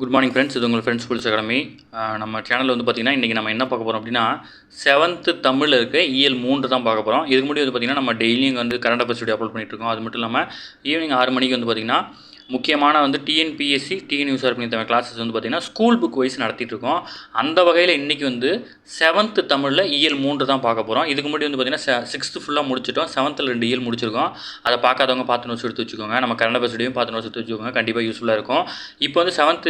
Good morning friends. இது உங்கள் friends police academy. நம்ம சேனலில் வந்து பார்த்திங்கன்னா இன்றைக்கி நம்ம என்ன பார்க்க போகிறோம் அப்படின்னா 7th தமிழில் இருக்க இயல் 3 தான் பார்க்க போகிறோம். இதுக்கு முன்னாடி வந்து பார்த்திங்கன்னா நம்ம டெய்லியும் வந்து கரண்ட் அஃபேர்ஸ் வீடியோ அப்லோட் பண்ணிட்டுருக்கோம். அது மட்டும் இல்லாமல் ஈவினிங் 6 மணிக்கு வந்து பார்த்திங்கன்னா முக்கியமான வந்து டிஎன்பிஎஸ்சி டிஎன்யூஎஸ்ஆர்பி தேவை கிளாஸஸ் வந்து பார்த்திங்கன்னா ஸ்கூல் புக் வைஸ் நடத்திட்டுருக்கோம். அந்த வகையில் இன்றைக்கி வந்து 7th தமிழில் இயல் 3 தான் பார்க்க போகிறோம். இதுக்கு முன்னாடி வந்து பார்த்திங்கன்னா 6th ஃபுல்லாக முடிச்சிட்டோம். 7th 2 இயல் முடிச்சிருக்கோம். அதை பார்க்காதவங்க பார்த்து நோட்ஸ் எடுத்து வச்சுக்கோங்க. நம்ம கரண்ட் அஃபேர்ஸ் வீடியோவும் பார்த்து நோட்ஸ் எடுத்து வச்சுக்கோங்க. கண்டிப்பாக யூஸ்ஃபுல்லாக இருக்கும். இப்போ வந்து 7th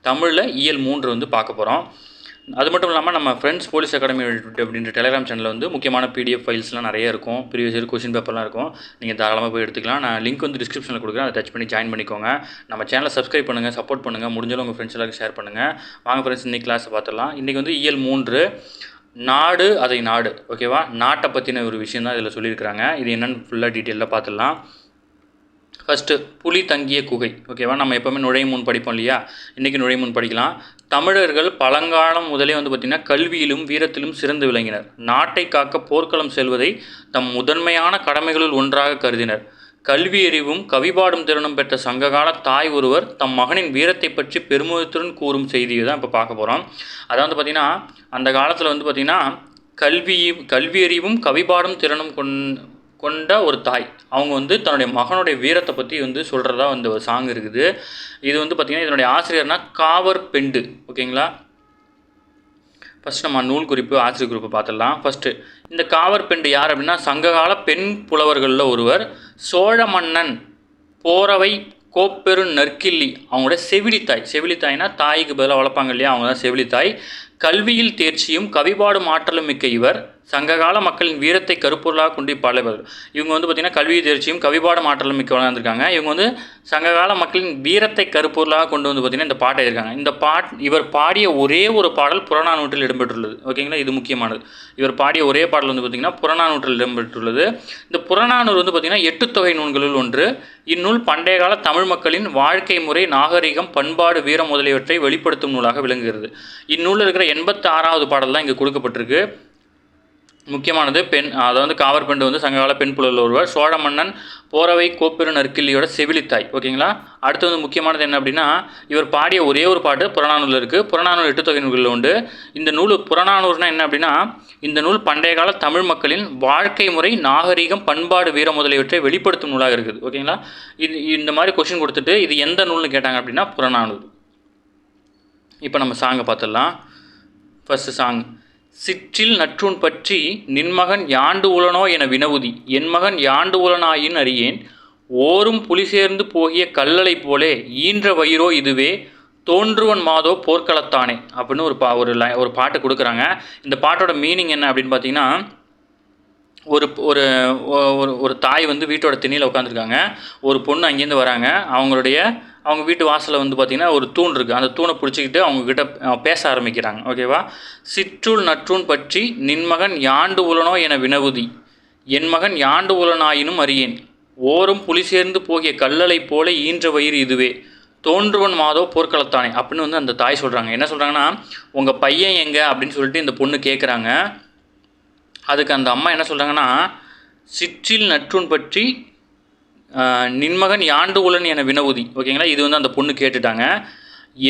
தமிழில் இயல் 3 வந்து பார்க்க போகிறோம். அது மட்டும் இல்லாமல் நம்ம ஃப்ரெண்ட்ஸ் போலீஸ் அகாடமி அப்படின்ற டெலிகிராம் சேனலில் வந்து முக்கியமான பிடிஎஃப் ஃபைல்ஸ்லாம் நிறைய இருக்கும். ப்ரீவியஸ் இயர் கொஸ்டின் பேப்பர்லாம் இருக்கும். நீங்கள் தாராளமாக போய் எடுத்துக்கலாம். நான் லிங்க் வந்து டிஸ்கிரிப்ஷனில் கொடுக்குறேன். அதை டச் பண்ணி ஜாயின் பண்ணிக்கோங்க. நம்ம சேனலை சப்ஸ்கிரைப் பண்ணுங்கள், சப்போர்ட் பண்ணுங்கள். முடிஞ்சாலும் உங்கள் ஃப்ரெண்ட்ஸ் எல்லாருக்கும் ஷேர் பண்ணுங்கள். வாங்க ஃப்ரெண்ட்ஸ், இன்றைக்கி கிளாஸை பார்த்துடலாம். இன்றைக்கி வந்து இயல் 3 நாடு அதை நாடு. ஓகேவா, நாட்டை பற்றின ஒரு விஷயம் தான் இதில் சொல்லியிருக்கிறாங்க. இது என்னென்னு ஃபுல்லாக டீட்டெயிலாக பார்த்துடலாம். ஃபஸ்ட்டு புலி தங்கிய குகை. ஓகேவா, நம்ம எப்போவுமே நுழைமுன் படிப்போம் இல்லையா, இன்றைக்கி நுழைமுன் படிக்கலாம். தமிழர்கள் பழங்காலம் முதலே வந்து பார்த்திங்கன்னா கல்வியிலும் வீரத்திலும் சிறந்து விளங்கினர். நாட்டை காக்க போர்க்களம் செல்வதை தம் முதன்மையான கடமைகளுள் ஒன்றாக கருதினர். கல்வியறிவும் கவிபாடும் திறனும் பெற்ற சங்ககால தாய் ஒருவர் தம் மகனின் வீரத்தை பற்றி பெருமிதத்துடன் கூறும் செய்தியை தான் இப்போ பார்க்க போகிறோம். அதாவது பார்த்திங்கன்னா அந்த காலத்தில் வந்து பார்த்திங்கன்னா கல்வியறிவும் கவிபாடும் திறனும் கொண்ட ஒரு தாய், அவங்க வந்து தன்னுடைய மகனுடைய வீரத்தை பற்றி வந்து சொல்கிறதா வந்து ஒரு சாங் இருக்குது. இது வந்து பார்த்திங்கன்னா இதனுடைய ஆசிரியர்னா காவர் பெண்டு. ஓகேங்களா, ஃபஸ்ட் நம்ம நூல் குறிப்பு ஆசிரியர் குறிப்பு பார்த்துடலாம். ஃபஸ்ட்டு இந்த காவர் பெண்டு யார் அப்படின்னா சங்ககால பெண் புலவர்களில் ஒருவர். சோழ மன்னன் போரவை கோப்பெரு நற்கிள்ளி அவங்களோட செவிலித்தாய். செவிலித்தாய்னா தாய்க்கு பதிலாக வளர்ப்பாங்க இல்லையா, அவங்க தான் செவிலித்தாய். கல்வியில் தேர்ச்சியும் கவிபாடும் ஆற்றலும் மிக்க இவர் சங்ககால மக்களின் வீரத்தை கருப்பொருளாக கொண்டு இப்பாடல். இவங்க வந்து பார்த்திங்கன்னா கல்வி தேர்ச்சியும் கவிபாடும் ஆற்றலும் மிக்க வளர்ந்துருக்காங்க. இவங்க வந்து சங்ககால மக்களின் வீரத்தை கருப்பொருளாக கொண்டு வந்து பார்த்திங்கன்னா இந்த பாட்டை இருக்காங்க. இந்த இவர் பாடிய ஒரே ஒரு பாடல் புறநானூற்றில் இடம்பெற்றுள்ளது. ஓகேங்களா, இது முக்கியமானது. இவர் பாடிய ஒரே பாடல் வந்து பார்த்திங்கன்னா புறநானூற்றில் இடம்பெற்றுள்ளது. இந்த புறநானூறு வந்து பார்த்திங்கன்னா 8 தொகை நூல்களுள் ஒன்று. இந்நூல் பண்டைய கால தமிழ் மக்களின் வாழ்க்கை முறை, நாகரிகம், பண்பாடு, வீரம் முதலியவற்றை வெளிப்படுத்தும் நூலாக விளங்குகிறது. இந்நூலில் இருக்கிற 86வது பாடல் தான் இங்கே கொடுக்கப்பட்டிருக்கு. முக்கியமானது பெண், அதாவது காவர் பெண்டு வந்து சங்ககால பெண் புலவர் ஒருவர். சோழ மன்னன் போரவை கோப்பெரு நற்கிள்ளியோட செவிலித்தாய். ஓகேங்களா, அடுத்து வந்து முக்கியமானது என்ன அப்படின்னா இவர் பாடிய ஒரே ஒரு பாட்டு புறநானூரில் இருக்குது. புறநானூறு 8 தொகை நூல்களில் உண்டு. இந்த நூல் புறநானூறுனா என்ன அப்படின்னா இந்த நூல் பண்டைய கால தமிழ் மக்களின் வாழ்க்கை முறை, நாகரிகம், பண்பாடு, வீரம் முதலியவற்றை வெளிப்படுத்தும் நூலாக இருக்குது. ஓகேங்களா, இது இந்த மாதிரி கொஸ்டின் கொடுத்துட்டு இது எந்த நூல்னு கேட்டாங்க அப்படின்னா புறநானூறு. இப்போ நம்ம சாங்கை பார்த்துடலாம். First song. சிற்றில் நற்றூன் பற்றி நின்மகன் யாண்டு உளனோ என வினவுதி, என் மகன் யாண்டு உளனாயின் அறியேன், ஓரும் புலி சேர்ந்து போகிய கல்லலை போலே ஈன்ற வயிறோ இதுவே, தோன்றுவன் மாதோ போர்க்களத்தானே அப்படின்னு ஒரு பாட்டு கொடுக்குறாங்க. இந்த பாட்டோட மீனிங் என்ன அப்படின்னு பார்த்தீங்கன்னா ஒரு ஒரு ஒரு தாய் வந்து வீட்டோட திண்ணையில் உட்காந்துருக்காங்க. ஒரு பொண்ணு அங்கேருந்து வராங்க. அவங்க வீட்டு வாசலில் வந்து பார்த்திங்கன்னா ஒரு தூண் இருக்குது. அந்த தூணை பிடிச்சிக்கிட்டு அவங்கக்கிட்ட பேச ஆரம்பிக்கிறாங்க. ஓகேவா, சிற்றுள் நற்றூன் பற்றி நின்மகன் யாண்டு உளனோ என வினவுதி, என் மகன் யாண்டு உளனாயினும் அறியேன், ஓரும் புலி சேர்ந்து போகிய கல்லலை போல ஈன்ற வயிறு இதுவே, தோன்றுவன் மாதோ போர்க்களத்தானே அப்படின்னு வந்து அந்த தாய் சொல்கிறாங்க. என்ன சொல்கிறாங்கன்னா உங்கள் பையன் எங்கே அப்படின்னு சொல்லிட்டு இந்த பொண்ணு கேட்குறாங்க. அதுக்கு அந்த அம்மா என்ன சொல்கிறாங்கன்னா சிற்றில் நற்றூன் பற்றி நின்மகன் யாண்டு உளன் என வினவுதி. ஓகேங்களா, இது வந்து அந்த பொண்ணு கேட்டுட்டாங்க.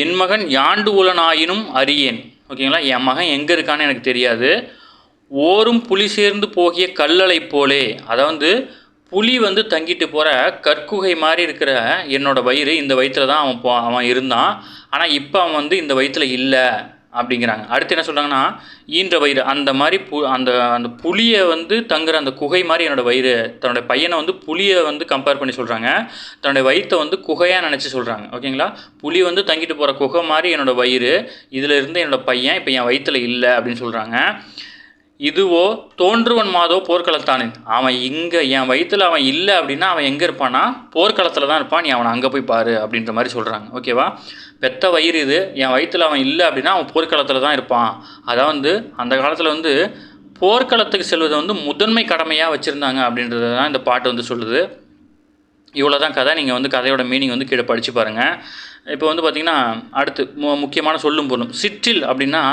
என் மகன் யாண்டு உளன் ஆயினும் அறியேன். ஓகேங்களா, என் மகன் எங்கே இருக்கான்னு எனக்கு தெரியாது. ஓரும் புலி சேர்ந்து போகிய கல்லலை போலே, அதாவது புலி வந்து தங்கிட்டு போகிற கற்குகை மாதிரி இருக்கிற என்னோட வயிறு, இந்த வயிற்றில் தான் அவன் இருந்தான். ஆனால் இப்போ அவன் வந்து இந்த வயிற்றில் இல்லை அப்படிங்கிறாங்க. அடுத்து என்ன சொல்கிறாங்கன்னா ஈன்ற வயிறு, அந்த மாதிரி அந்த புலியை வந்து தங்குற அந்த குகை மாதிரி என்னோடய வயிறு. தன்னுடைய பையனை வந்து புலியை வந்து கம்பேர் பண்ணி சொல்கிறாங்க. தன்னுடைய வயிற்றை வந்து குகையாக நினச்சி சொல்கிறாங்க. ஓகேங்களா, புலி வந்து தங்கிட்டு போகிற குகை மாதிரி என்னோடய வயிறு, இதில் இருந்து என்னோடய பையன் இப்போ என் வயிற்றில் இல்லை அப்படின்னு சொல்கிறாங்க. இதுவோ தோன்றுவன் மாதோ போர்க்களத்தானே, அவன் இங்கே என் வயிற்றில் அவன் இல்லை அப்படின்னா அவன் எங்கே இருப்பான்னா போர்க்களத்தில் தான் இருப்பான், நீ அவனை அங்கே போய் பாரு அப்படின்ற மாதிரி சொல்கிறாங்க. ஓகேவா, பெத்த வயிறு இது, என் வயிற்றில் அவன் இல்லை அப்படின்னா அவன் போர்க்களத்தில் தான் இருப்பான். அதான் வந்து அந்த காலத்தில் வந்து போர்க்களத்துக்கு செல்வதை வந்து முதன்மை கடமையாக வச்சுருந்தாங்க அப்படின்றது தான் இந்த பாட்டு வந்து சொல்லுது. இவ்வளோ தான் கதை. நீங்கள் வந்து கதையோட மீனிங் வந்து கீழே படித்து பாருங்கள். இப்போ வந்து பார்த்திங்கன்னா அடுத்து முக்கியமான சொல்லும் பொருளும். சிற்றில் அப்படின்னா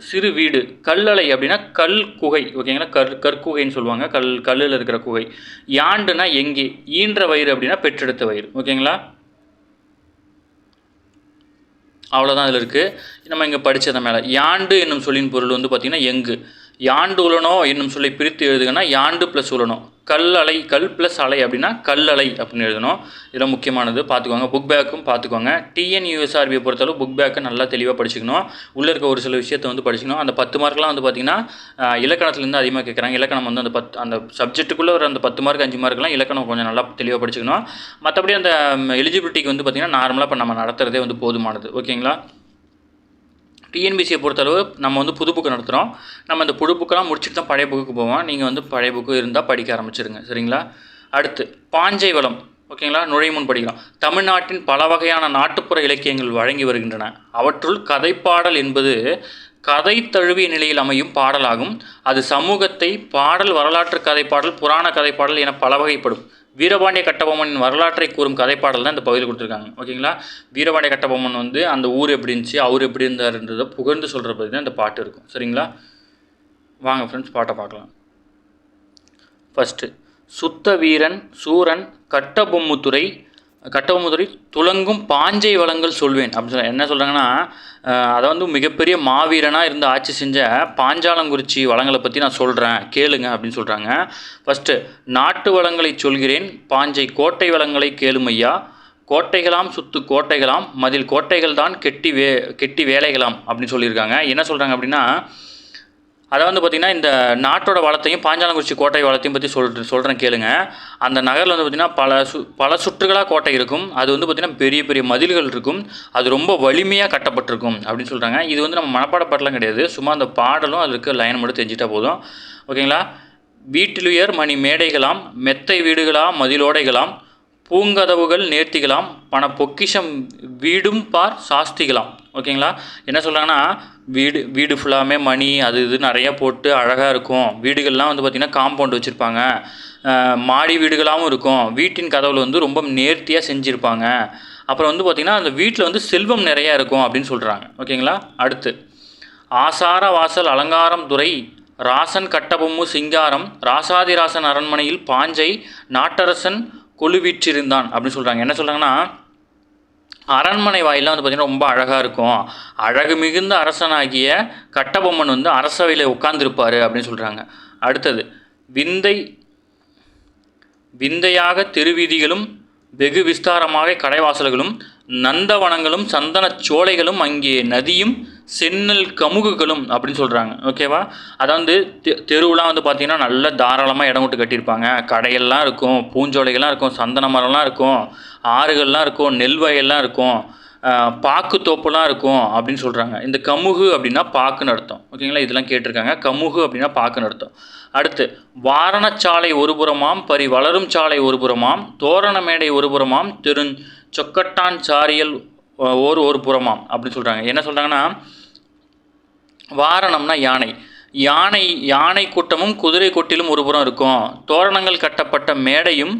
சிறு வீடு, கல்லலை அப்படின்னா கல் குகை. ஓகேங்களா, கற்குகைன்னு சொல்லுவாங்க, கல்லில் இருக்கிற குகை. யாண்டுனா எங்கே, ஈன்ற வயிறு அப்படின்னா பெற்றெடுத்த வயிறு. ஓகேங்களா, அவ்வளோதான் அதில் இருக்குது. நம்ம இங்கே படித்ததை மேலே யாண்டு என்னும் சொல்லின் பொருள் வந்து பார்த்திங்கன்னா எங்கு. யாண்டு உலனோ என்னும் சொல்லை பிரித்து எழுதுங்கன்னா யாண்டு ப்ளஸ் உலனோ. கல் அலை, கல் ப்ளஸ் அலை அப்படின்னா கல்லலை அப்படின்னு எழுதணும். இதெல்லாம் முக்கியமானது, பார்த்துக்கோங்க. புக் பேக்கும் பார்த்துக்கோங்க. டிஎன்யூஎஸ்ஆர்பியை பொறுத்தளவு புக் பேக்கை நல்லா தெளிவாக படிச்சுக்கணும். உள்ளே இருக்க ஒரு சில விஷயத்தை வந்து படிச்சுக்கணும். அந்த 10 மார்க்லாம் வந்து பார்த்திங்கன்னா இலக்கணத்துலேருந்து அதிகமாக கேட்குறாங்க. இலக்கணம் வந்து அந்த சப்ஜெக்ட்டுக்குள்ளே ஒரு அந்த 10 மார்க் 5 மார்க்லாம் இலக்கணம் கொஞ்சம் நல்லா தெளிவாக படிச்சுக்கணும். மற்றபடி அந்த எலிஜிபிலிட்டிக்கு வந்து பார்த்திங்கன்னா நார்மலாக இப்போ நம்ம நடத்துகிறதே வந்து போதுமானது. ஓகேங்களா. டிஎன்பிசியை பொறுத்தளவு நம்ம வந்து புது புக்கு நடத்துகிறோம். நம்ம இந்த புது புக்கெல்லாம் முடிச்சுட்டு தான் பழைய புக்குக்கு போவோம். நீங்கள் வந்து பழைய புக்கு இருந்தால் படிக்க ஆரம்பிச்சிருங்க, சரிங்களா. அடுத்து பாஞ்சை வளம். ஓகேங்களா. நுழைமுன் படிக்கிறோம். தமிழ்நாட்டின் பல வகையான நாட்டுப்புற இலக்கியங்கள் வழங்கி வருகின்றன. அவற்றுள் கதைப்பாடல் என்பது கதை தழுவிய நிலையில் அமையும் பாடலாகும். அது சமூகத்தை பாடல், வரலாற்று கதைப்பாடல், புராண கதைப்பாடல் என பல வகைப்படும். வீரபாண்டிய கட்டபொம்மனின் வரலாற்றை கூறும் கதைப்பாடல் தான் இந்த பகுதியில் கொடுத்துருக்காங்க. ஓகேங்களா. வீரபாண்டிய கட்டபொம்மன் வந்து அந்த ஊர் எப்படி இருந்துச்சு, அவர் எப்படி இருந்தாருன்றதை புகழ்ந்து சொல்கிற பற்றி தான் இந்த பாட்டு இருக்கும், சரிங்களா. வாங்க ஃப்ரெண்ட்ஸ் பாட்டை பார்க்கலாம். ஃபஸ்ட்டு சுத்த வீரன் சூரன் கட்டபொம்முத்துறை துலங்கும் பாஞ்சை வளங்கள் சொல்வேன் அப்படின்னு சொல்ல என்ன சொல்கிறாங்கன்னா, அதை வந்து மிகப்பெரிய மாவீரனாக இருந்து ஆட்சி செஞ்ச பாஞ்சாலங்குறிச்சி வளங்களை பற்றி நான் சொல்கிறேன் கேளுங்க அப்படின்னு சொல்கிறாங்க. ஃபஸ்ட்டு நாட்டு வளங்களை சொல்கிறேன், பாஞ்சை கோட்டை வளங்களை கேளுமையா. கோட்டைகளாம் சுத்து கோட்டைகளாம், மதில் கோட்டைகள் தான் கெட்டி வேலைகளாம் அப்படின்னு சொல்லியிருக்காங்க. என்ன சொல்கிறாங்க அப்படின்னா, அதை வந்து பார்த்திங்கன்னா இந்த நாட்டோட வளத்தையும் பாஞ்சாலங்குறிச்சி கோட்டை வளத்தையும் பற்றி சொல்கிறேன் கேளுங்க. அந்த நகரில் வந்து பார்த்திங்கன்னா பல சுற்றுகளாக கோட்டை இருக்கும். அது வந்து பார்த்திங்கன்னா பெரிய பெரிய மதில்கள் இருக்கும். அது ரொம்ப வலிமையாக கட்டப்பட்டிருக்கும் அப்படின்னு சொல்கிறாங்க. இது வந்து நம்ம மனப்பாட பாட்டெலாம் கிடையாது, சும்மா அந்த பாடலும் அதுக்கு லைன் மட்டும் தெரிஞ்சிட்டா போதும். ஓகேங்களா. வீட்டிலுயர் மணி மேடைகளாம், மெத்தை வீடுகளாம், மதிலோடைகளாம், பூங்கதவுகள் நேர்த்திகளாம், பண பொக்கிஷம் வீடும் பார் சாஸ்திகளாம். ஓகேங்களா. என்ன சொல்கிறாங்கன்னா, வீடு ஃபுல்லாமே மணி அது இது நிறையா போட்டு அழகாக இருக்கும். வீடுகள்லாம் வந்து பார்த்திங்கன்னா காம்பவுண்ட் வச்சுருப்பாங்க. மாடி வீடுகளாகவும் இருக்கும். வீட்டின் கதவுல வந்து ரொம்ப நேர்த்தியாக செஞ்சுருப்பாங்க. அப்புறம் வந்து பார்த்திங்கன்னா அந்த வீட்டில் வந்து செல்வம் நிறையா இருக்கும் அப்படின்னு சொல்கிறாங்க. ஓகேங்களா. அடுத்து ஆசார வாசல் அலங்காரம் துறை ராசன் கட்டபொம்மு சிங்காரம் ராசாதிராசன் அரண்மனையில் பாஞ்சை நாட்டரசன் கொலுவீற்றிருந்தான் அப்படின்னு சொல்கிறாங்க. என்ன சொல்கிறாங்கன்னா, அரண்மனை வாயிலாம் வந்து பார்த்திங்கன்னா ரொம்ப அழகாக இருக்கும். அழகு மிகுந்த அரசனாகிய கட்டபொம்மன் வந்து அரசவையில் உட்கார்ந்துருப்பார் அப்படின்னு சொல்கிறாங்க. அடுத்தது விந்தையாக தெருவீதிகளும் வெகு விஸ்தாரமாக கடைவாசல்களும் நந்தவனங்களும் சந்தன சோலைகளும் அங்கே நதியும் செந்நெல் கமுகுகளும் அப்படின்னு சொல்கிறாங்க. ஓகேவா. அதாவது தெருவுலாம் வந்து பார்த்திங்கன்னா நல்ல தாராளமாக இடம் விட்டு கட்டியிருப்பாங்க. கடையெல்லாம் இருக்கும், பூஞ்சோலைகள்லாம் இருக்கும், சந்தன மரம்லாம் இருக்கும், ஆறுகள்லாம் இருக்கும், நெல் வயல்லாம் இருக்கும், பாக்கு தோப்புலாம் இருக்கும் அப்படின்னு சொல்கிறாங்க. இந்த கமுகு அப்படின்னா பாக்குன்னு அர்த்தம். ஓகேங்களா. இதெல்லாம் கேட்டிருக்காங்க. கமுகு அப்படின்னா பாக்குன்னு அர்த்தம். அடுத்து வாரணச்சாலை ஒரு புறமாம், வளரும் சாலை ஒரு புறமாம், தோரண மேடை ஒரு புறமாம், சொக்கட்டான் சாரியல் ஒரு புறமாம் அப்படின்னு சொல்கிறாங்க. என்ன சொல்கிறாங்கன்னா, வாரணம்னா யானை கூட்டமும் குதிரை கொட்டிலும் ஒரு புறம் இருக்கும். தோரணங்கள் கட்டப்பட்ட மேடையும்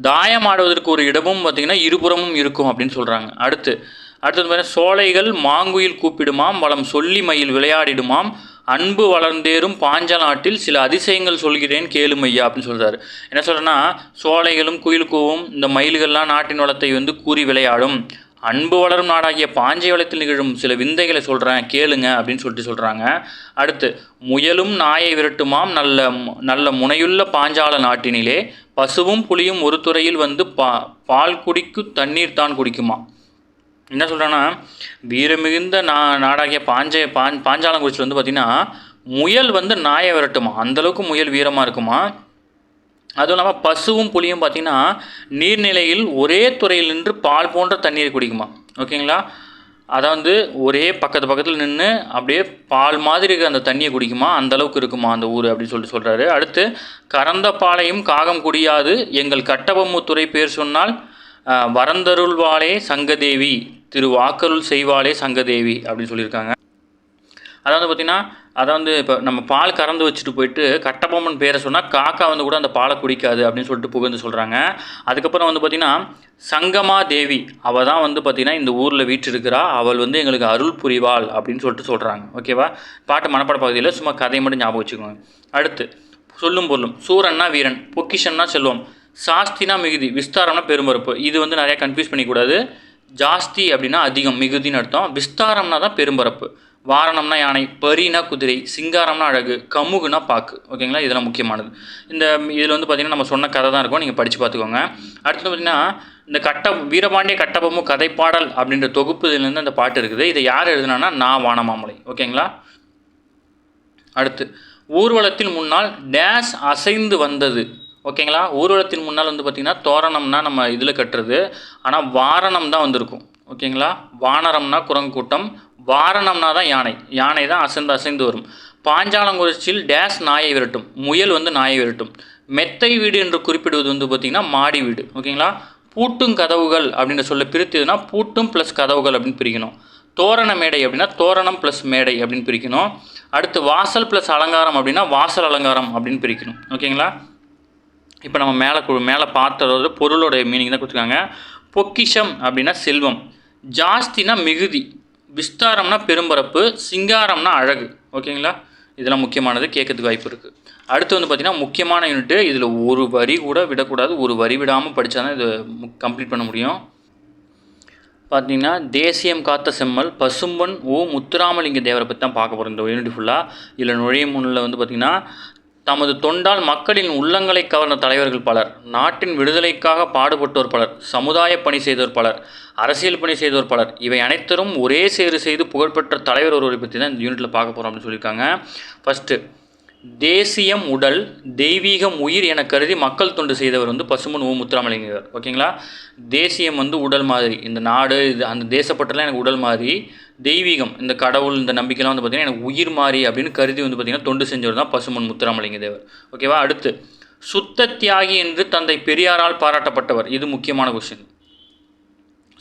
தாயமாடுவதற்கு ஒரு இடமும் பார்த்திங்கன்னா இருபுறமும் இருக்கும் அப்படின்னு சொல்கிறாங்க. அடுத்தது பார்த்தீங்கன்னா சோலைகள் மாங்குயில் கூப்பிடுமாம், வளம் சொல்லி மயில் விளையாடிடுமாம், அன்பு வளர்ந்தேறும் பாஞ்ச நாட்டில் சில அதிசயங்கள் சொல்கிறேன் கேளுமையா அப்படின்னு சொல்கிறாரு. என்ன சொல்கிறேன்னா, சோலைகளும் குயில் கூவும், இந்த மயில்கள்லாம் நாட்டின் வளத்தை வந்து கூறி விளையாடும், அன்பு வளரும் நாடாகிய பாஞ்சை வளத்தில் நிகழும் சில விந்தைகளை சொல்கிறேன் கேளுங்க அப்படின்னு சொல்கிறாங்க. அடுத்து முயலும் நாயை விரட்டுமாம், நல்ல முனையுள்ள பாஞ்சால நாட்டினிலே பசுவும் புலியும் ஒரு துறையில் வந்து பால் குடிக்கு தண்ணீர் தான் குடிக்குமா. என்ன சொல்கிறேன்னா, வீரமிகுந்த நாடாகிய பாஞ்சாலங்குறிச்சியில் வந்து பார்த்திங்கன்னா முயல் வந்து நாயை விரட்டுமா, அந்தளவுக்கு முயல் வீரமாக இருக்குமா. அதுவும் இல்லாமல் பசுவும் புலியும் பார்த்திங்கன்னா நீர்நிலையில் ஒரே துறையில் நின்று பால் போன்ற தண்ணீரை குடிக்குமா. ஓகேங்களா. அதை வந்து ஒரே பக்கத்தில் நின்று அப்படியே பால் மாதிரி இருக்கிற அந்த தண்ணியை குடிக்குமா, அந்தளவுக்கு இருக்குமா அந்த ஊர் அப்படின்னு சொல்கிறாரு. அடுத்து கறந்த பாலையும் காகம் குடியாது, எங்கள் கட்டபொம்முத்துறை பேர் சொன்னால் வரந்தருள்வாளே சங்கதேவி, வாக்கருள் செய்வாளே சங்கதேவி அப்படின்னு சொல்லியிருக்காங்க. அதாவது பார்த்திங்கன்னா, இப்போ நம்ம பால் கறந்து வச்சுட்டு போயிட்டு கட்டபொம்மன் பேரை சொன்னால் காக்கா வந்து கூட அந்த பாலை குடிக்காது அப்படின்னு சொல்லிட்டு புகழ்ந்து சொல்கிறாங்க. அதுக்கப்புறம் வந்து பார்த்திங்கன்னா சங்கமா தேவி அவள் தான் வந்து பார்த்திங்கன்னா இந்த ஊரில் வீற்றிருக்கிறா, அவள் வந்து எங்களுக்கு அருள் புரிவாள் அப்படின்னு சொல்கிறாங்க. ஓகேவா. பாட்டு மனப்பாட பகுதியில் சும்மா கதையை மட்டும் ஞாபகம் வச்சுக்கோங்க. அடுத்து சொல்லும் பொருளும். சூரன்னா வீரன், பொக்கிஷன்னா செல்வம், சாஸ்தினா மிகுதி, விஸ்தாரம்னா பெருமறுப்பு. இது வந்து நிறையா கன்ஃபியூஸ் பண்ணிக்கூடாது. ஜாஸ்தி அப்படின்னா அதிகம், மிகுதின்னு அர்த்தம். விஸ்தாரம்னா தான் பெரும்பரப்பு. வாரணம்னா யானை, பரினா குதிரை, சிங்காரம்னா அழகு, கமுகுனா பாக்கு. ஓகேங்களா, இதெல்லாம் முக்கியமானது. இதில் வந்து பார்த்திங்கன்னா நம்ம சொன்ன கதை தான் இருக்கும், நீங்கள் படித்து பார்த்துக்கோங்க. அடுத்து பார்த்திங்கன்னா இந்த வீரபாண்டிய கட்டபொம்மன் கதைப்பாடல் அப்படின்ற தொகுப்புலேருந்து அந்த பாட்டு இருக்குது. இதை யார் எழுதுனான்னா நான் வானமாமலை. ஓகேங்களா. அடுத்து ஊர்வலத்தில் முன்னால் டேஷ் அசைந்து வந்தது. ஓகேங்களா, ஊர்வலத்தின் முன்னால் வந்து பார்த்திங்கன்னா தோரணம்னா நம்ம இதில் கட்டுறது, ஆனால் வாரணம் தான் வந்திருக்கும். ஓகேங்களா, வானரம்னா குரங்கு கூட்டம், வாரணம்னா தான் யானை. யானை தான் அசைந்து வரும். பாஞ்சாலங்குறிச்சியில் டேஷ் நாயை விரட்டும், முயல் வந்து நாயை விரட்டும். மெத்தை வீடு என்று குறிப்பிடுவது வந்து பார்த்திங்கன்னா மாடி வீடு. ஓகேங்களா, பூட்டும் கதவுகள் அப்படின்ற சொல்ல பிரித்ததுன்னா பூட்டும் ப்ளஸ் கதவுகள் அப்படின்னு பிரிக்கணும். தோரண மேடை அப்படின்னா தோரணம் ப்ளஸ் மேடை அப்படின்னு பிரிக்கணும். அடுத்து வாசல் ப்ளஸ் அலங்காரம் அப்படின்னா வாசல் அலங்காரம் அப்படின்னு பிரிக்கணும். ஓகேங்களா, இப்போ நம்ம மேலே பார்த்ததோட பொருளோட மீனிங் தான் கொடுத்துருக்காங்க. பொக்கிஷம் அப்படின்னா செல்வம், ஜாஸ்தினா மிகுதி, விஸ்தாரம்னா பெரும்பரப்பு, சிங்காரம்னா அழகு. ஓகேங்களா, இதெல்லாம் முக்கியமானது, கேட்கறதுக்கு வாய்ப்பு இருக்குது. அடுத்து வந்து பார்த்திங்கன்னா முக்கியமான யூனிட்டு, இதில் ஒரு வரி கூட விடக்கூடாது. ஒரு வரி விடாமல் படித்தா தான் இது கம்ப்ளீட் பண்ண முடியும். பார்த்திங்கன்னா தேசியம் காத்த செம்மல் பசும்பொன் முத்துராமலிங்க தேவரை பற்றி தான் பார்க்க போகிறோம் இந்த யூனிட் ஃபுல்லாக. இதில் நுழையும் முன்னில் வந்து பார்த்திங்கன்னா தமது தொண்டால் மக்களின் உள்ளங்களை கவர்ந்த தலைவர்கள் பலர், நாட்டின் விடுதலைக்காக பாடுபட்டோர் பலர், சமுதாய பணி செய்தோர் பலர், அரசியல் பணி செய்தோர் பலர், இவை அனைத்தரும் ஒரே சேரு செய்து புகழ்பெற்ற தலைவர் ஒருவரை பற்றி தான் இந்த யூனிட்டில் பார்க்க போகிறோம் அப்படின்னு சொல்லியிருக்காங்க. ஃபஸ்ட்டு, தேசியம் உடல், தெய்வீகம் உயிர் என கருதி மக்கள் தொண்டு செய்தவர் வந்து பசும்பொன் முத்துராமலிங்கர். ஓகேங்களா, தேசியம் வந்து உடல் மாதிரி, இந்த நாடு இது அந்த தேசப்பட்டெல்லாம் எனக்கு உடல் மாதிரி, தெய்வீகம் இந்த கடவுள் இந்த நம்பிக்கைலாம் வந்து பார்த்திங்கன்னா எனக்கு உயிர் மாதிரி அப்படின்னு கருதி வந்து பார்த்திங்கன்னா தொண்டு செஞ்சவர் தான் பசும்பொன் முத்துராமலிங்க தேவர். ஓகேவா. அடுத்து, சுத்த தியாகி என்று தந்தை பெரியாரால் பாராட்டப்பட்டவர். இது முக்கியமான கொஸ்டின்.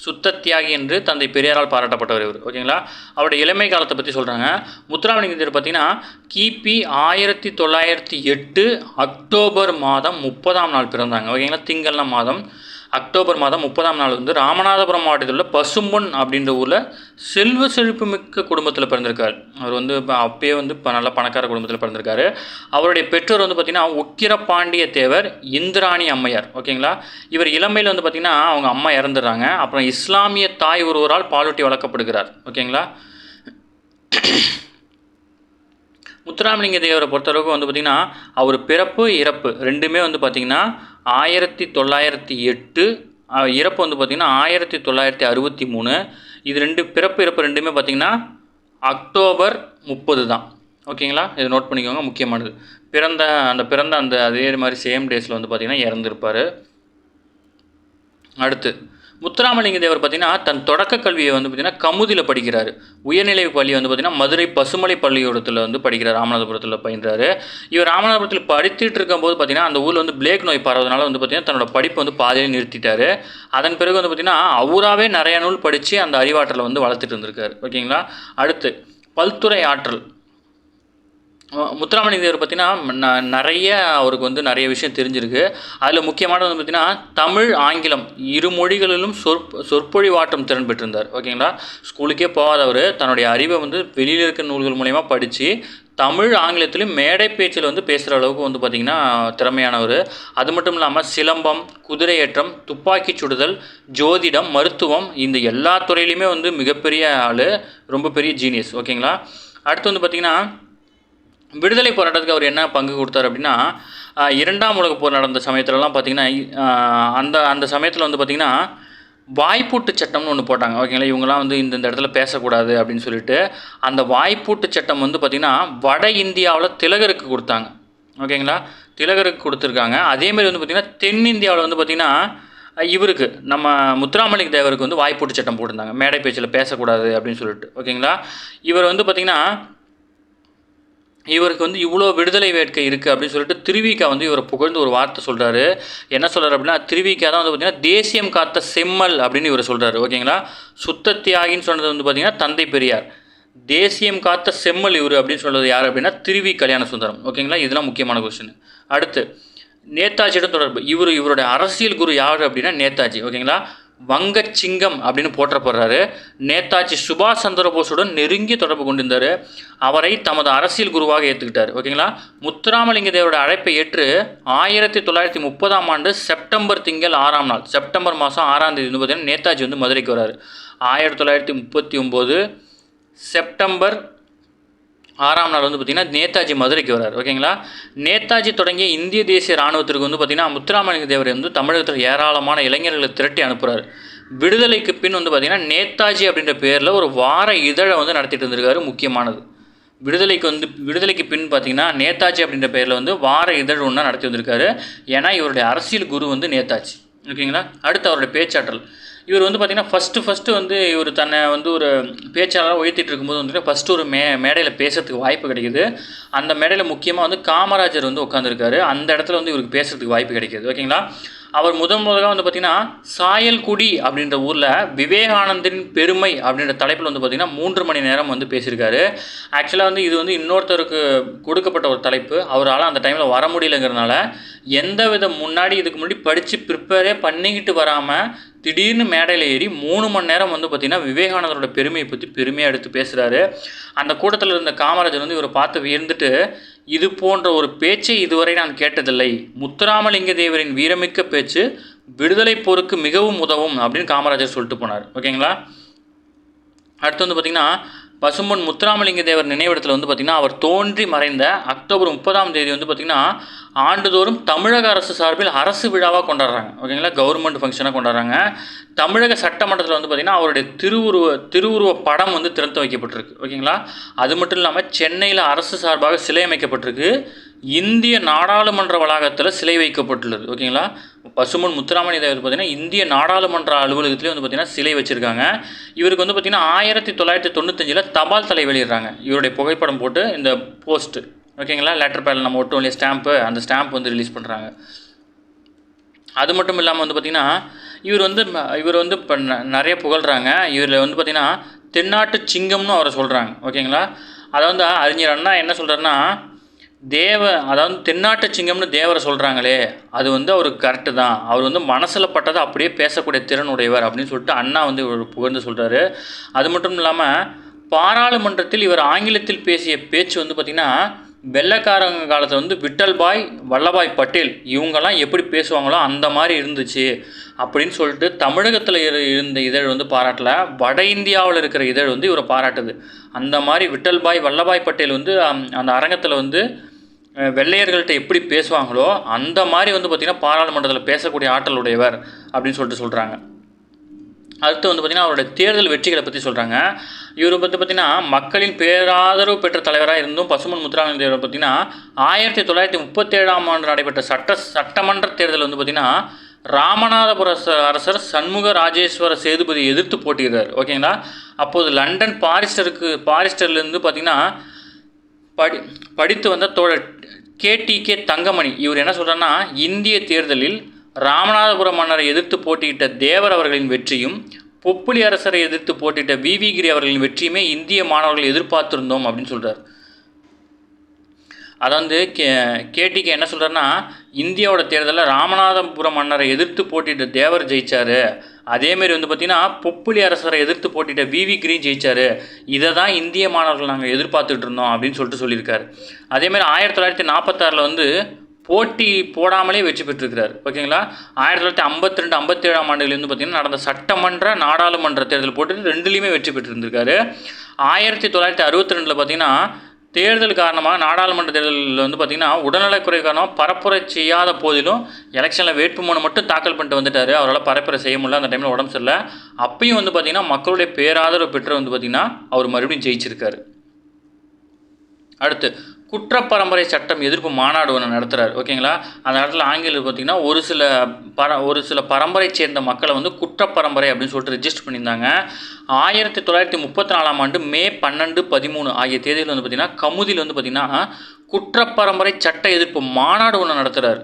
சுத்த தியாகி என்று தந்தை பெரியாரால் பாராட்டப்பட்டவர் இவர். ஓகேங்களா, அவருடைய இளமை காலத்தை பற்றி சொல்கிறாங்க. முத்துராமலிங்க தேவர் பார்த்திங்கன்னா கிபி 1908 அக்டோபர் மாதம் 30ஆம் நாள் பிறந்தாங்க. ஓகேங்களா, திங்கள்னா மாதம், அக்டோபர் மாதம் 30ஆம் நாள் வந்து ராமநாதபுரம் மாவட்டத்தில் உள்ள பசும்பொன் அப்படின்ற ஊரில் செல்வ செழிப்பு மிக்க குடும்பத்தில் பிறந்திருக்கார். அவர் வந்து அப்பயே வந்து நல்ல பணக்கார குடும்பத்தில் பிறந்திருக்காரு. அவருடைய பெற்றோர் வந்து பார்த்திங்கன்னா உக்கிரபாண்டிய தேவர், இந்திராணி அம்மையார். ஓகேங்களா, இவர் இளமையில் வந்து பார்த்திங்கன்னா அவங்க அம்மா இறந்துடுறாங்க. அப்புறம் இஸ்லாமிய தாய் ஒருவரால் பாலூட்டி வளர்க்கப்படுகிறார். ஓகேங்களா, முத்துராமலிங்க தேவரை பொறுத்தளவுக்கு வந்து பார்த்திங்கன்னா அவர் பிறப்பு இறப்பு ரெண்டுமே வந்து பார்த்திங்கன்னா 1908, இறப்பு வந்து பார்த்திங்கன்னா 1963. இது பிறப்பு இறப்பு ரெண்டுமே பார்த்திங்கன்னா அக்டோபர் 30 தான். ஓகேங்களா, இதை நோட் பண்ணிக்கோங்க, முக்கியமானது. பிறந்த அந்த அதே மாதிரி சேம் டேஸில் வந்து பார்த்திங்கன்னா இறந்துருப்பார். அடுத்து, முத்துராமலிங்க தேவர் பார்த்திங்கன்னா தன் தொடக்க கல்வியை வந்து பார்த்திங்கன்னா கமுதியில் படிக்கிறார். உயர்நிலை பள்ளி வந்து பார்த்திங்கன்னா மதுரை பசுமலை பள்ளிக்கூடத்தில் வந்து படிக்கிறார், ராமநாதபுரத்தில் பயின்றார். இவர் ராமநாதபுரத்தில் படித்துட்டு இருக்கும்போது பார்த்திங்கன்னா அந்த ஊரில் வந்து பிளேக் நோய் பரவதுனால வந்து பார்த்திங்கன்னா தன்னோட படிப்பை வந்து பாதியிலே நிறுத்திட்டார். அதன் பிறகு வந்து பார்த்திங்கன்னா அவராகவே நிறைய நூல் படித்து அந்த அறிவாற்றலை வந்து வளர்த்துட்டு இருந்திருக்கார். ஓகேங்களா. அடுத்து, பல்துறை ஆற்றல். முத்துராமலிங்க தேவர் பார்த்திங்கன்னா நிறைய அவருக்கு வந்து நிறைய விஷயம் தெரிஞ்சிருக்கு. அதில் முக்கியமானது வந்து பார்த்திங்கன்னா தமிழ் ஆங்கிலம் இரு மொழிகளிலும் சொற்பொழிவாற்றம் திறன் பெற்றிருந்தார். ஓகேங்களா, ஸ்கூலுக்கே போகாதவர் தன்னுடைய அறிவை வந்து வெளியில் இருக்கிற நூல்கள் மூலயமா படித்து தமிழ் ஆங்கிலத்திலும் மேடை பேச்சில் வந்து பேசுகிற அளவுக்கு வந்து பார்த்திங்கன்னா திறமையானவர். அது மட்டும் இல்லாமல் சிலம்பம், குதிரையேற்றம், துப்பாக்கி சுடுதல், ஜோதிடம், மருத்துவம், இந்த எல்லா துறையிலையுமே வந்து மிகப்பெரிய ஆள், ரொம்ப பெரிய ஜீனியஸ். ஓகேங்களா. அடுத்து வந்து பார்த்திங்கன்னா விடுதலை போராட்டத்துக்கு அவர் என்ன பங்கு கொடுத்தார் அப்படின்னா, 2ஆம் உலகப் போர் நடந்த சமயத்துலலாம் பார்த்திங்கன்னா அந்த சமயத்தில் வந்து பார்த்திங்கன்னா வாய்ப்பூட்டு சட்டம்னு ஒன்று போட்டாங்க. ஓகேங்களா, இவங்கெல்லாம் வந்து இந்த இடத்துல பேசக்கூடாது அப்படின்னு சொல்லிட்டு அந்த வாய்ப்பூட்டு சட்டம் வந்து பார்த்திங்கன்னா வட இந்தியாவில் திலகருக்கு கொடுத்தாங்க. ஓகேங்களா, திலகருக்கு கொடுத்துருக்காங்க. அதேமாதிரி வந்து பார்த்திங்கன்னா தென்னிந்தியாவில் வந்து பார்த்திங்கன்னா இவருக்கு நம்ம முத்துராமலிங்க தேவருக்கு வந்து வாய்ப்பூட்டு சட்டம் போட்டிருந்தாங்க, மேடை பேச்சில் பேசக்கூடாது அப்படின்னு சொல்லிட்டு. ஓகேங்களா, இவர் வந்து பார்த்திங்கன்னா இவருக்கு வந்து இவ்வளோ விடுதலை வேட்கை இருக்குது அப்படின்னு சொல்லிட்டு திருவிக்கா வந்து இவரை புகழ்ந்து ஒரு வார்த்தை சொல்கிறாரு. என்ன சொல்கிறார் அப்படின்னா, திருவிக்கா தான் வந்து பார்த்திங்கன்னா தேசியம் காத்த செம்மல் அப்படின்னு இவர் சொல்கிறாரு. ஓகேங்களா, சுத்த தியாகின்னு சொன்னது வந்து பார்த்திங்கன்னா தந்தை பெரியார், தேசியம் காத்த செம்மல் இவர் அப்படின்னு சொல்கிறது யார் அப்படின்னா திருவி கல்யாண சுந்தரம். ஓகேங்களா, இதெல்லாம் முக்கியமான கொஸ்டின். அடுத்து, நேதாஜியிடம் தொடர்பு. இவருடைய அரசியல் குரு யார் அப்படின்னா நேதாஜி. ஓகேங்களா, வங்கச்சிங்கம் அப்படின்னு போற்றப்படுறாரு. நேதாஜி சுபாஷ் சந்திர போஸுடன் நெருங்கிய தொடர்பு கொண்டிருந்தார். அவரை தமது அரசியல் குருவாக ஏற்றுக்கிட்டார். ஓகேங்களா. முத்துராமலிங்க தேவரோட அழைப்பை ஏற்று 1930ஆம் ஆண்டு செப்டம்பர் திங்கள் 6ஆம் நாள், செப்டம்பர் மாதம் 6ஆம் தேதி வந்து பார்த்திங்கன்னா நேதாஜி வந்து மதுரைக்கு வராரு. 1939 செப்டம்பர் 6ஆம் நாள் வந்து பார்த்திங்கன்னா நேதாஜி மதுரைக்கு வரார். ஓகேங்களா. நேதாஜி தொடங்கிய இந்திய தேசிய இராணுவத்திற்கு வந்து பார்த்திங்கன்னா முத்துராமலிங்க தேவர் வந்து தமிழகத்தில் ஏராளமான இளைஞர்களை திரட்டி அனுப்புகிறார். விடுதலைக்கு பின் வந்து பார்த்திங்கன்னா நேதாஜி அப்படின்ற பேரில் ஒரு வார இதழை வந்து நடத்திட்டு இருந்திருக்காரு. முக்கியமானது விடுதலைக்கு பின் பார்த்திங்கன்னா நேதாஜி அப்படின்ற பேரில் வந்து வார இதழ் ஒன்றா நடத்தி வந்திருக்காரு. ஏன்னா இவருடைய அரசியல் குரு வந்து நேதாஜி. ஓகேங்களா. அடுத்து அவருடைய பேச்சாற்றல். இவர் வந்து பார்த்திங்கன்னா ஃபஸ்ட்டு வந்து இவர் தன்னை வந்து ஒரு பேச்சாளராக உயர்த்திட்டு இருக்கும்போது வந்து ஃபஸ்ட்டு ஒரு மேடையில் பேசுறதுக்கு வாய்ப்பு கிடைக்கிது. அந்த மேடையில் முக்கியமாக வந்து காமராஜர் வந்து உட்காந்துருக்காரு. அந்த இடத்துல வந்து இவருக்கு பேசுறதுக்கு வாய்ப்பு கிடைக்கிது. ஓகேங்களா. அவர் முதலாக வந்து பார்த்திங்கன்னா சாயல்குடி அப்படின்ற ஊரில் விவேகானந்தரின் பெருமை அப்படின்ற தலைப்பில் வந்து பார்த்திங்கன்னா 3 மணி நேரம் வந்து பேசியிருக்காரு. ஆக்சுவலாக வந்து இது வந்து இன்னொருத்தருக்கு கொடுக்கப்பட்ட ஒரு தலைப்பு. அவரால் அந்த டைமில் வர முடியலைங்கிறதுனால இதுக்கு முன்னாடி படித்து ப்ரிப்பேரே பண்ணிக்கிட்டு வராமல் திடீர்னு மேடையில் ஏறி 3 மணி நேரம் வந்து பார்த்திங்கன்னா விவேகானந்தரோட பெருமையை பற்றி பெருமையாக எடுத்து பேசுகிறாரு. அந்த கூட்டத்தில் இருந்த காமராஜர் வந்து இவரை பார்த்து வியந்துட்டு, இது போன்ற ஒரு பேச்சை இதுவரை நான் கேட்டதில்லை, முத்துராமலிங்க தேவரின் வீரமிக்க பேச்சு விடுதலை போருக்கு மிகவும் உதவும் அப்படின்னு காமராஜர் சொல்லிட்டு போனார். ஓகேங்களா. அடுத்து வந்து பார்த்திங்கன்னா பசும்பொன் முத்துராமலிங்க தேவர் நினைவிடத்தில் வந்து பார்த்திங்கன்னா அவர் தோன்றி மறைந்த அக்டோபர் 30ஆம் தேதி வந்து பார்த்திங்கன்னா ஆண்டுதோறும் தமிழக அரசு சார்பில் அரசு விழாவாக கொண்டாடுறாங்க. ஓகேங்களா. கவர்மெண்ட் ஃபங்க்ஷனாக கொண்டாடுறாங்க. தமிழக சட்டமன்றத்தில் வந்து பார்த்திங்கன்னா அவருடைய திருவுருவ படம் வந்து திறந்து வைக்கப்பட்டிருக்கு. ஓகேங்களா. அது மட்டும் இல்லாமல் சென்னையில் அரசு சார்பாக சிலை அமைக்கப்பட்டிருக்கு. இந்திய நாடாளுமன்ற வளாகத்தில் சிலை வைக்கப்பட்டுள்ளது. ஓகேங்களா. பசும்பொன் முத்துராமலிங்க தேவர் பார்த்திங்கன்னா இந்திய நாடாளுமன்ற அலுவலகத்துலேயே வந்து பார்த்திங்கன்னா சிலை வச்சுருக்காங்க. இவருக்கு வந்து பார்த்திங்கன்னா 1995 தபால் தலை வெளியிடுறாங்க. இவருடைய புகைப்படம் போட்டு இந்த போஸ்ட்டு. ஓகேங்களா. லெட்டர் பேடில் நம்ம ஒட்டும் இல்லையா ஸ்டாம்ப்பு, அந்த ஸ்டாம்ப் வந்து ரிலீஸ் பண்ணுறாங்க. அது மட்டும் இல்லாமல் வந்து பார்த்திங்கன்னா இவர் வந்து இப்போ நிறைய புகழ்கிறாங்க. இவரில் வந்து பார்த்திங்கன்னா தென்னாட்டு சிங்கம்னு அவரை சொல்கிறாங்க. ஓகேங்களா. அதை வந்து அறிஞர் அண்ணா என்ன சொல்கிறாருன்னா, அதாவது தென்னாட்டு சிங்கம்னு தேவரை சொல்கிறாங்களே, அது வந்து அவருக்கு கரெக்டு தான். அவர் வந்து மனசில் பட்டதை அப்படியே பேசக்கூடிய திறன் உடையவர் அப்படின்னு சொல்லிட்டு அண்ணா வந்து இவர் புகழ்ந்து சொல்கிறாரு. அது மட்டும் இல்லாமல் பாராளுமன்றத்தில் இவர் ஆங்கிலத்தில் பேசிய பேச்சு வந்து பார்த்திங்கன்னா வெள்ளைக்காரங்க காலத்தில் வந்து விட்டல்பாய் வல்லபாய் பட்டேல் இவங்கெல்லாம் எப்படி பேசுவாங்களோ அந்த மாதிரி இருந்துச்சு அப்படின்னு சொல்லிட்டு தமிழகத்தில் இருந்த இதழ் வந்து பாராட்டல, வட இந்தியாவில் இருக்கிற இதழ் வந்து இவரை பாராட்டுது. அந்த மாதிரி விட்டல்பாய் வல்லபாய் பட்டேல் வந்து அந்த அரங்கத்தில் வந்து வெள்ளையர்கள்ட்ட எப்படி பேசுவாங்களோ அந்த மாதிரி வந்து பார்த்திங்கன்னா பாராளுமன்றத்தில் பேசக்கூடிய ஆற்றல் உடையவர் அப்படின்னு சொல்லிட்டு சொல்கிறாங்க. அடுத்து வந்து பார்த்திங்கன்னா அவருடைய தேர்தல் வெற்றிகளை பற்றி சொல்கிறாங்க. இவரை பற்றி பார்த்திங்கன்னா மக்களின் பேராதரவு பெற்ற தலைவராக இருந்தும் பசும்பொன் முத்துராமலிங்க தேவரை பார்த்திங்கன்னா 1937ஆம் ஆண்டு நடைபெற்ற சட்டமன்ற தேர்தல் வந்து பார்த்திங்கன்னா ராமநாதபுர அரசர் சண்முக ராஜேஸ்வர சேதுபதி எதிர்த்து போட்டியிடுறார். ஓகேங்களா. அப்போது லண்டன் பாரிஸ்டர்லேருந்து பார்த்திங்கன்னா படித்து வந்த தோழர் KTK தங்கமணி இவர் என்ன சொல்கிறாருன்னா, இந்திய தேர்தலில் ராமநாதபுரம் மன்னரை எதிர்த்து போட்டியிட்ட தேவர் அவர்களின் வெற்றியும் பொப்புளி அரசரை எதிர்த்து போட்டியிட்ட VV கிரி அவர்களின் வெற்றியுமே இந்திய மாணவர்கள் எதிர்பார்த்துருந்தோம் அப்படின்னு சொல்கிறார். அதை வந்து KTK என்ன சொல்கிறாருன்னா, இந்தியாவோட தேர்தலில் ராமநாதபுரம் மன்னரை எதிர்த்து போட்டியிட்ட தேவர் ஜெயிச்சார், அதேமாரி வந்து பார்த்திங்கன்னா பொப்புளி அரசரை எதிர்த்து போட்டிட்ட VV கிரி ஜெயிச்சார், இதை தான் இந்திய மாணவர்கள் நாங்கள் எதிர்பார்த்துட்டு இருந்தோம் அப்படின்னு சொல்லியிருக்காரு. அதேமாதிரி 1946 வந்து போட்டி போடாமலே வெற்றி பெற்றிருக்கிறார். ஓகேங்களா. 1952-57ஆம் ஆண்டுகள் வந்து பார்த்திங்கன்னா நடந்த சட்டமன்ற நாடாளுமன்ற தேர்தல் போட்டு 2லேயுமே வெற்றி பெற்றிருந்திருக்காரு. 1962 பார்த்திங்கன்னா தேர்தல் காரணமாக நாடாளுமன்ற தேர்தலில் வந்து பார்த்திங்கன்னா உடல்நலக்குறை காரணமாக பரப்புரை செய்யாத போதிலும் எலெக்ஷனில் வேட்புமனு மட்டும் தாக்கல் பண்ணிட்டு வந்துட்டார். அவரால் பரப்புரை செய்ய முடியல, அந்த டைமில் உடம்பு சரியில்லை. அப்பயும் வந்து பார்த்திங்கன்னா மக்களுடைய பேராதரவு பெற்று வந்து பார்த்திங்கன்னா அவர் மறுபடியும் ஜெயிச்சிருக்காரு. அடுத்து குற்றப்பரம்பரை சட்டம் எதிர்ப்பு மாநாடு ஒன்று நடத்துகிறார். ஓகேங்களா. அந்த இடத்துல ஆங்கிலம் பார்த்திங்கன்னா ஒரு சில பரம்பரை சேர்ந்த மக்களை வந்து குற்றப்பரம்பரை அப்படின்னு சொல்லிட்டு ரிஜிஸ்டர் பண்ணியிருந்தாங்க. 1934ஆம் ஆண்டு மே 12, 13 ஆகிய தேதியில் வந்து பார்த்திங்கன்னா கமுதியில் வந்து பார்த்திங்கன்னா குற்றப்பரம்பரை சட்ட எதிர்ப்பு மாநாடு ஒன்று நடத்துகிறார்.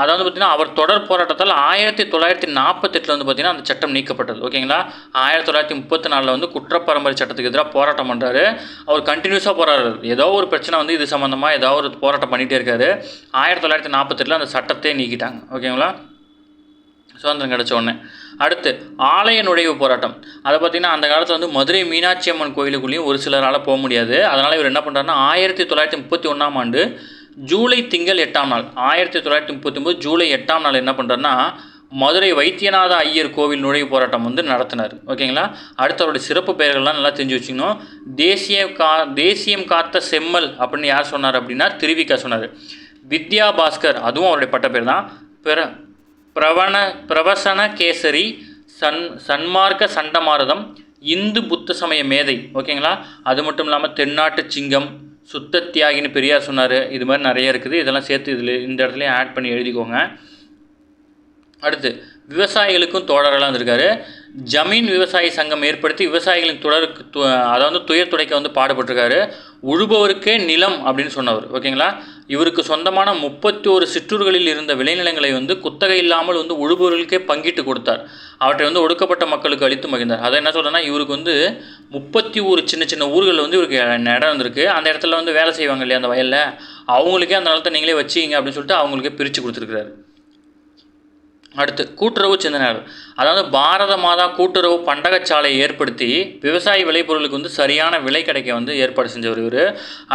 அதாவது பார்த்திங்கன்னா அவர் தொடர் போராட்டத்தால் 1948 வந்து பார்த்திங்கன்னா அந்த சட்டம் நீக்கப்பட்டது. ஓகேங்களா. 1934 வந்து குற்றப்பரம்பரை சட்டத்துக்கு எதிராக போராட்டம் பண்ணுறாரு. அவர் கண்டினியூஸாக போராடுறாரு. ஏதோ ஒரு பிரச்சனை வந்து இது சம்மந்தமாக ஏதோ ஒரு போராட்டம் பண்ணிகிட்டே இருக்காரு. 1948 அந்த சட்டத்தை நீக்கிட்டாங்க. ஓகேங்களா. சுதந்திரம் கிடச்ச உடனே. அடுத்து ஆலய நுழைவு போராட்டம். அதை பார்த்திங்கன்னா அந்த காலத்தில் வந்து மதுரை மீனாட்சி அம்மன் கோயிலுக்குள்ளேயும் ஒரு சிலரால் போக முடியாது. அதனால் இவர் என்ன பண்ணுறாருன்னா 1931ஆம் ஆண்டு ஜூலை திங்கள் 8ஆம் நாள் 1939 ஜூலை 8ஆம் நாள் என்ன பண்ணுறாருன்னா மதுரை வைத்தியநாத ஐயர் கோவில் நுழைவு போராட்டம் வந்து நடத்தினார். ஓகேங்களா. அடுத்து அவருடைய சிறப்பு பெயர்கள்லாம் நல்லா தெரிஞ்சு வச்சுக்கணும். தேசியம் காத்த செம்மல் அப்படின்னு யார் சொன்னார் அப்படின்னா திருவிக்கா சொன்னார். வித்யா பாஸ்கர் அதுவும் அவருடைய பட்ட பேர் தான். பிரவசன கேசரி, சன்மார்க்க சண்டமாரதம், இந்து புத்த சமய மேதை. ஓகேங்களா. அது மட்டும் இல்லாமல் தென்னாட்டு சிங்கம், சுத்த தியாகின்னு பெரியார் சொன்னார். இது மாதிரி நிறைய இருக்குது. இதெல்லாம் சேர்த்து இந்த இடத்துலையும் ஆட் பண்ணி எழுதிக்கோங்க. அடுத்து விவசாயிகளுக்கும் தோழர்களாக இருந்திருக்காரு. ஜமீன் விவசாயி சங்கம் ஏற்படுத்தி விவசாயிகளின் அதாவது துயர் துடைக்க வந்து பாடுபட்டிருக்காரு. உழுபவருக்கே நிலம் அப்படின்னு சொன்னவர். ஓகேங்களா. இவருக்கு சொந்தமான 31 சிற்றூர்களில் இருந்த விளைநிலங்களை வந்து குத்தகை இல்லாமல் வந்து உழுபவர்களுக்கே பங்கிட்டு கொடுத்தார். அவற்றை வந்து ஒடுக்கப்பட்ட மக்களுக்கு அளித்து மகிழ்ந்தார். அதை என்ன சொல்கிறேன்னா இவருக்கு வந்து 31 சின்ன சின்ன ஊர்களில் வந்து இவருக்கு இடம் இருந்திருக்கு. அந்த இடத்துல வந்து வேலை செய்வாங்க இல்லையா அந்த வயலில், அவங்களுக்கே அந்த நிலத்தை நீங்களே வச்சிங்க அப்படின்னு சொல்லிட்டு அவங்களுக்கே பிரித்து கொடுத்துருக்குறாரு. அடுத்து கூட்டுறவு சிந்தனையாளர். அதாவது பாரத மாதா கூட்டுறவு பண்டகச்சாலையை ஏற்படுத்தி விவசாய விளைபொருளுக்கு வந்து சரியான விலை கிடைக்க வந்து ஏற்பாடு செஞ்சவர் இவர்.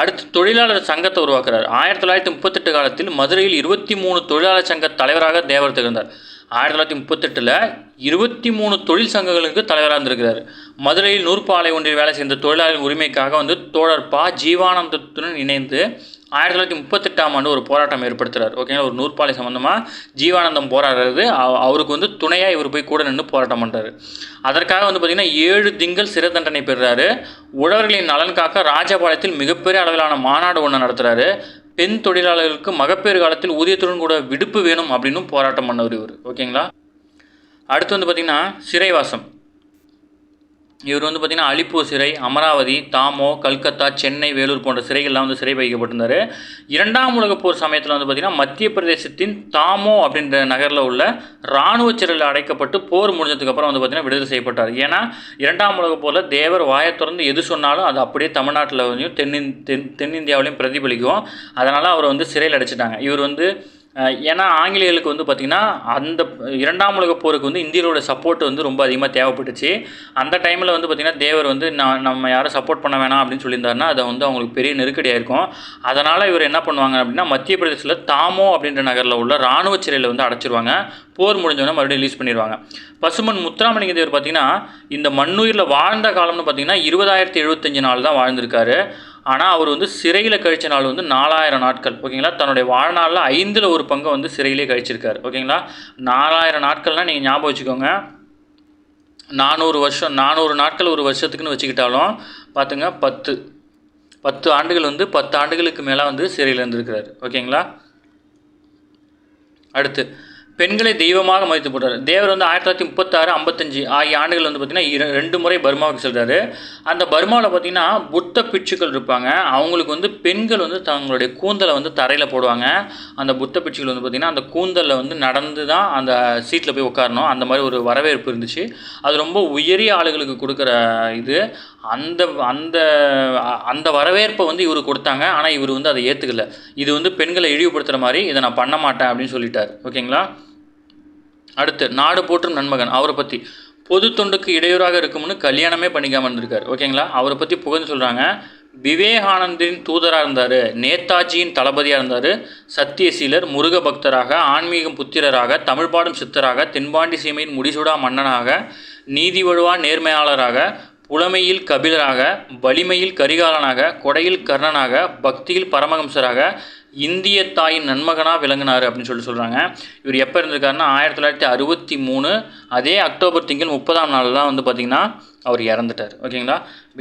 அடுத்து தொழிலாளர் சங்கத்தை உருவாக்குறார். 1938 காலத்தில் மதுரையில் 23 தொழிலாளர் சங்க தலைவராக தேவர் திகழ்ந்தார். 1938 23 தொழில் சங்கங்களுக்கு தலைவராக இருந்திருக்கிறார். மதுரையில் நூற்பாலை ஒன்றில் வேலை செய்த தொழிலாளர் உரிமைக்காக வந்து தோழர் ப. ஜீவானந்தத்துடன் இணைந்து 1938ஆம் ஆண்டு ஒரு போராட்டம் ஏற்படுத்துகிறார். ஓகேங்களா. ஒரு நூற்பாலை சம்மந்தமாக ஜீவானந்தம் போராடுறது, அவருக்கு வந்து துணையாக இவர் போய் கூட நின்று போராட்டம் பண்ணுறாரு. அதற்காக வந்து பார்த்திங்கன்னா 7 திங்கள் சிறை தண்டனை பெறுறாரு. உழவர்களின் நலன் காக்க ராஜபாளையத்தில் மிகப்பெரிய அளவிலான மாநாடு ஒன்று நடத்துகிறாரு. பெண் தொழிலாளர்களுக்கு மகப்பேறு காலத்தில் ஊதியத்துடன் கூட விடுப்பு வேணும் அப்படின்னு போராட்டம் பண்ணவர் இவர். ஓகேங்களா. அடுத்து வந்து பார்த்திங்கன்னா சிறைவாசம். இவர் வந்து பார்த்திங்கன்னா அலிப்பூர் சிறை, அமராவதி, தாமோ, கல்கத்தா, சென்னை, வேலூர் போன்ற சிறைகள்லாம் வந்து சிறை வைக்கப்பட்டிருந்தார். 2ஆம் உலகப் போர் சமயத்தில் வந்து பார்த்திங்கன்னா மத்திய பிரதேசத்தின் தாமோ அப்படின்ற நகரில் உள்ள இராணுவ சிறையில் அடைக்கப்பட்டு போர் முடிஞ்சதுக்கப்புறம் வந்து பார்த்திங்கன்னா விடுதலை செய்யப்பட்டார். ஏன்னா 2ஆம் உலகப் போரில் தேவர் வாயை திறந்து எது சொன்னாலும் அது அப்படியே தமிழ்நாட்டில் வந்து தென்னிந்தியாவிலையும் பிரதிபலிக்கும். அதனால் அவர் வந்து சிறையில் அடைச்சிட்டாங்க. இவர் வந்து ஏன்னா ஆங்கிலேயர்களுக்கு வந்து பார்த்திங்கன்னா அந்த 2ஆம் உலகப் போருக்கு வந்து இந்தியரோட சப்போர்ட் வந்து ரொம்ப அதிகமாக தேவைப்பட்டுச்சு. அந்த டைமில் வந்து பார்த்திங்கன்னா தேவர் வந்து நம்ம யாரும் சப்போர்ட் பண்ண வேணாம் அப்படின்னு சொல்லியிருந்தாருன்னா அதை வந்து அவங்களுக்கு பெரிய நெருக்கடியாக இருக்கும். அதனால் இவர் என்ன பண்ணுவாங்க அப்படின்னா மத்திய பிரதேசத்தில் தாமோ அப்படின்ற நகரில் உள்ள இராணுவ சிறையில் வந்து அடைச்சிருவாங்க. போர் முடிஞ்சோன்னா மறுபடியும் ரிலீஸ் பண்ணிடுவாங்க. பசுமன் முத்துராமலிங்க தேவர் பார்த்திங்கன்னா இந்த மண்ணுயிரில் வாழ்ந்த காலம்னு பார்த்திங்கன்னா 20,075 நாள் தான் வாழ்ந்திருக்காரு. ஆனால் அவர் வந்து சிறையில் கழித்த நாள் வந்து 4000 நாட்கள். ஓகேங்களா. தன்னுடைய வாழ்நாளில் 5ல் 1 பங்கை வந்து சிறையிலே கழிச்சிருக்காரு. ஓகேங்களா. 4000 நாட்கள்னால் நீங்கள் ஞாபகம் வச்சுக்கோங்க. 400 நாட்கள் ஒரு வருஷத்துக்குன்னு வச்சுக்கிட்டாலும் பார்த்துங்க 10 ஆண்டுகள் வந்து 10 ஆண்டுகளுக்கு மேலே வந்து சிறையில் இருந்திருக்கிறார். ஓகேங்களா. அடுத்து பெண்களை தெய்வமாக மதித்து போட்டார். தேவர் வந்து 1936, 55 ஆகிய ஆண்டுகள் வந்து பார்த்திங்கன்னா 2 முறை பர்மாவுக்கு செல்றாரு. அந்த பர்மாவில் பார்த்திங்கன்னா புத்த பிட்சுக்கள் இருப்பாங்க. அவங்களுக்கு வந்து பெண்கள் வந்து தங்களுடைய கூந்தலை வந்து தரையில் போடுவாங்க. அந்த புத்த பிட்சுக்கள் வந்து பார்த்திங்கன்னா அந்த கூந்தலில் வந்து நடந்து தான் அந்த சீட்டில் போய் உட்காரணும். அந்த மாதிரி ஒரு வரவேற்பு இருந்துச்சு. அது ரொம்ப உயரிய ஆளுகளுக்கு கொடுக்குற இது. அந்த அந்த அந்த வரவேற்பை வந்து இவர் கொடுத்தாங்க. ஆனால் இவர் வந்து அதை ஏற்றுக்கல. இது வந்து பெண்களை இழிவுபடுத்துகிற மாதிரி, இதை நான் பண்ண மாட்டேன் அப்படின்னு சொல்லிட்டார். ஓகேங்களா. அடுத்து நாடு போற்றும் நன்மகன். அவரை பற்றி பொது தொண்டுக்கு இடையூறாக இருக்கும்னு கல்யாணமே பண்ணிக்காமல் இருந்திருக்கார். ஓகேங்களா. அவரை பற்றி புகழ்ந்து சொல்கிறாங்க. விவேகானந்தின் தூதராக இருந்தார், நேதாஜியின் தளபதியாக இருந்தார், சத்தியசீலர், முருக பக்தராக, ஆன்மீகம் புத்திரராக, தமிழ் பாடும் சித்தராக, தென்பாண்டி சீமையின் முடிசூடா மன்னனாக, நீதி வழுவா நேர்மையாளராக, புலமையில் கபிலராக, வலிமையில் கரிகாலனாக, கொடையில் கர்ணனாக, பக்தியில் பரமஹம்சராக, இந்திய தாயின் நன்மகனாக விளங்கினார் அப்படின்னு சொல்கிறாங்க. இவர் எப்போ இருந்திருக்காருன்னா 1963 அதே அக்டோபர் திங்கள் 30ஆம் நாள் தான் வந்து பார்த்திங்கன்னா அவர் இறந்துட்டார். ஓகேங்களா.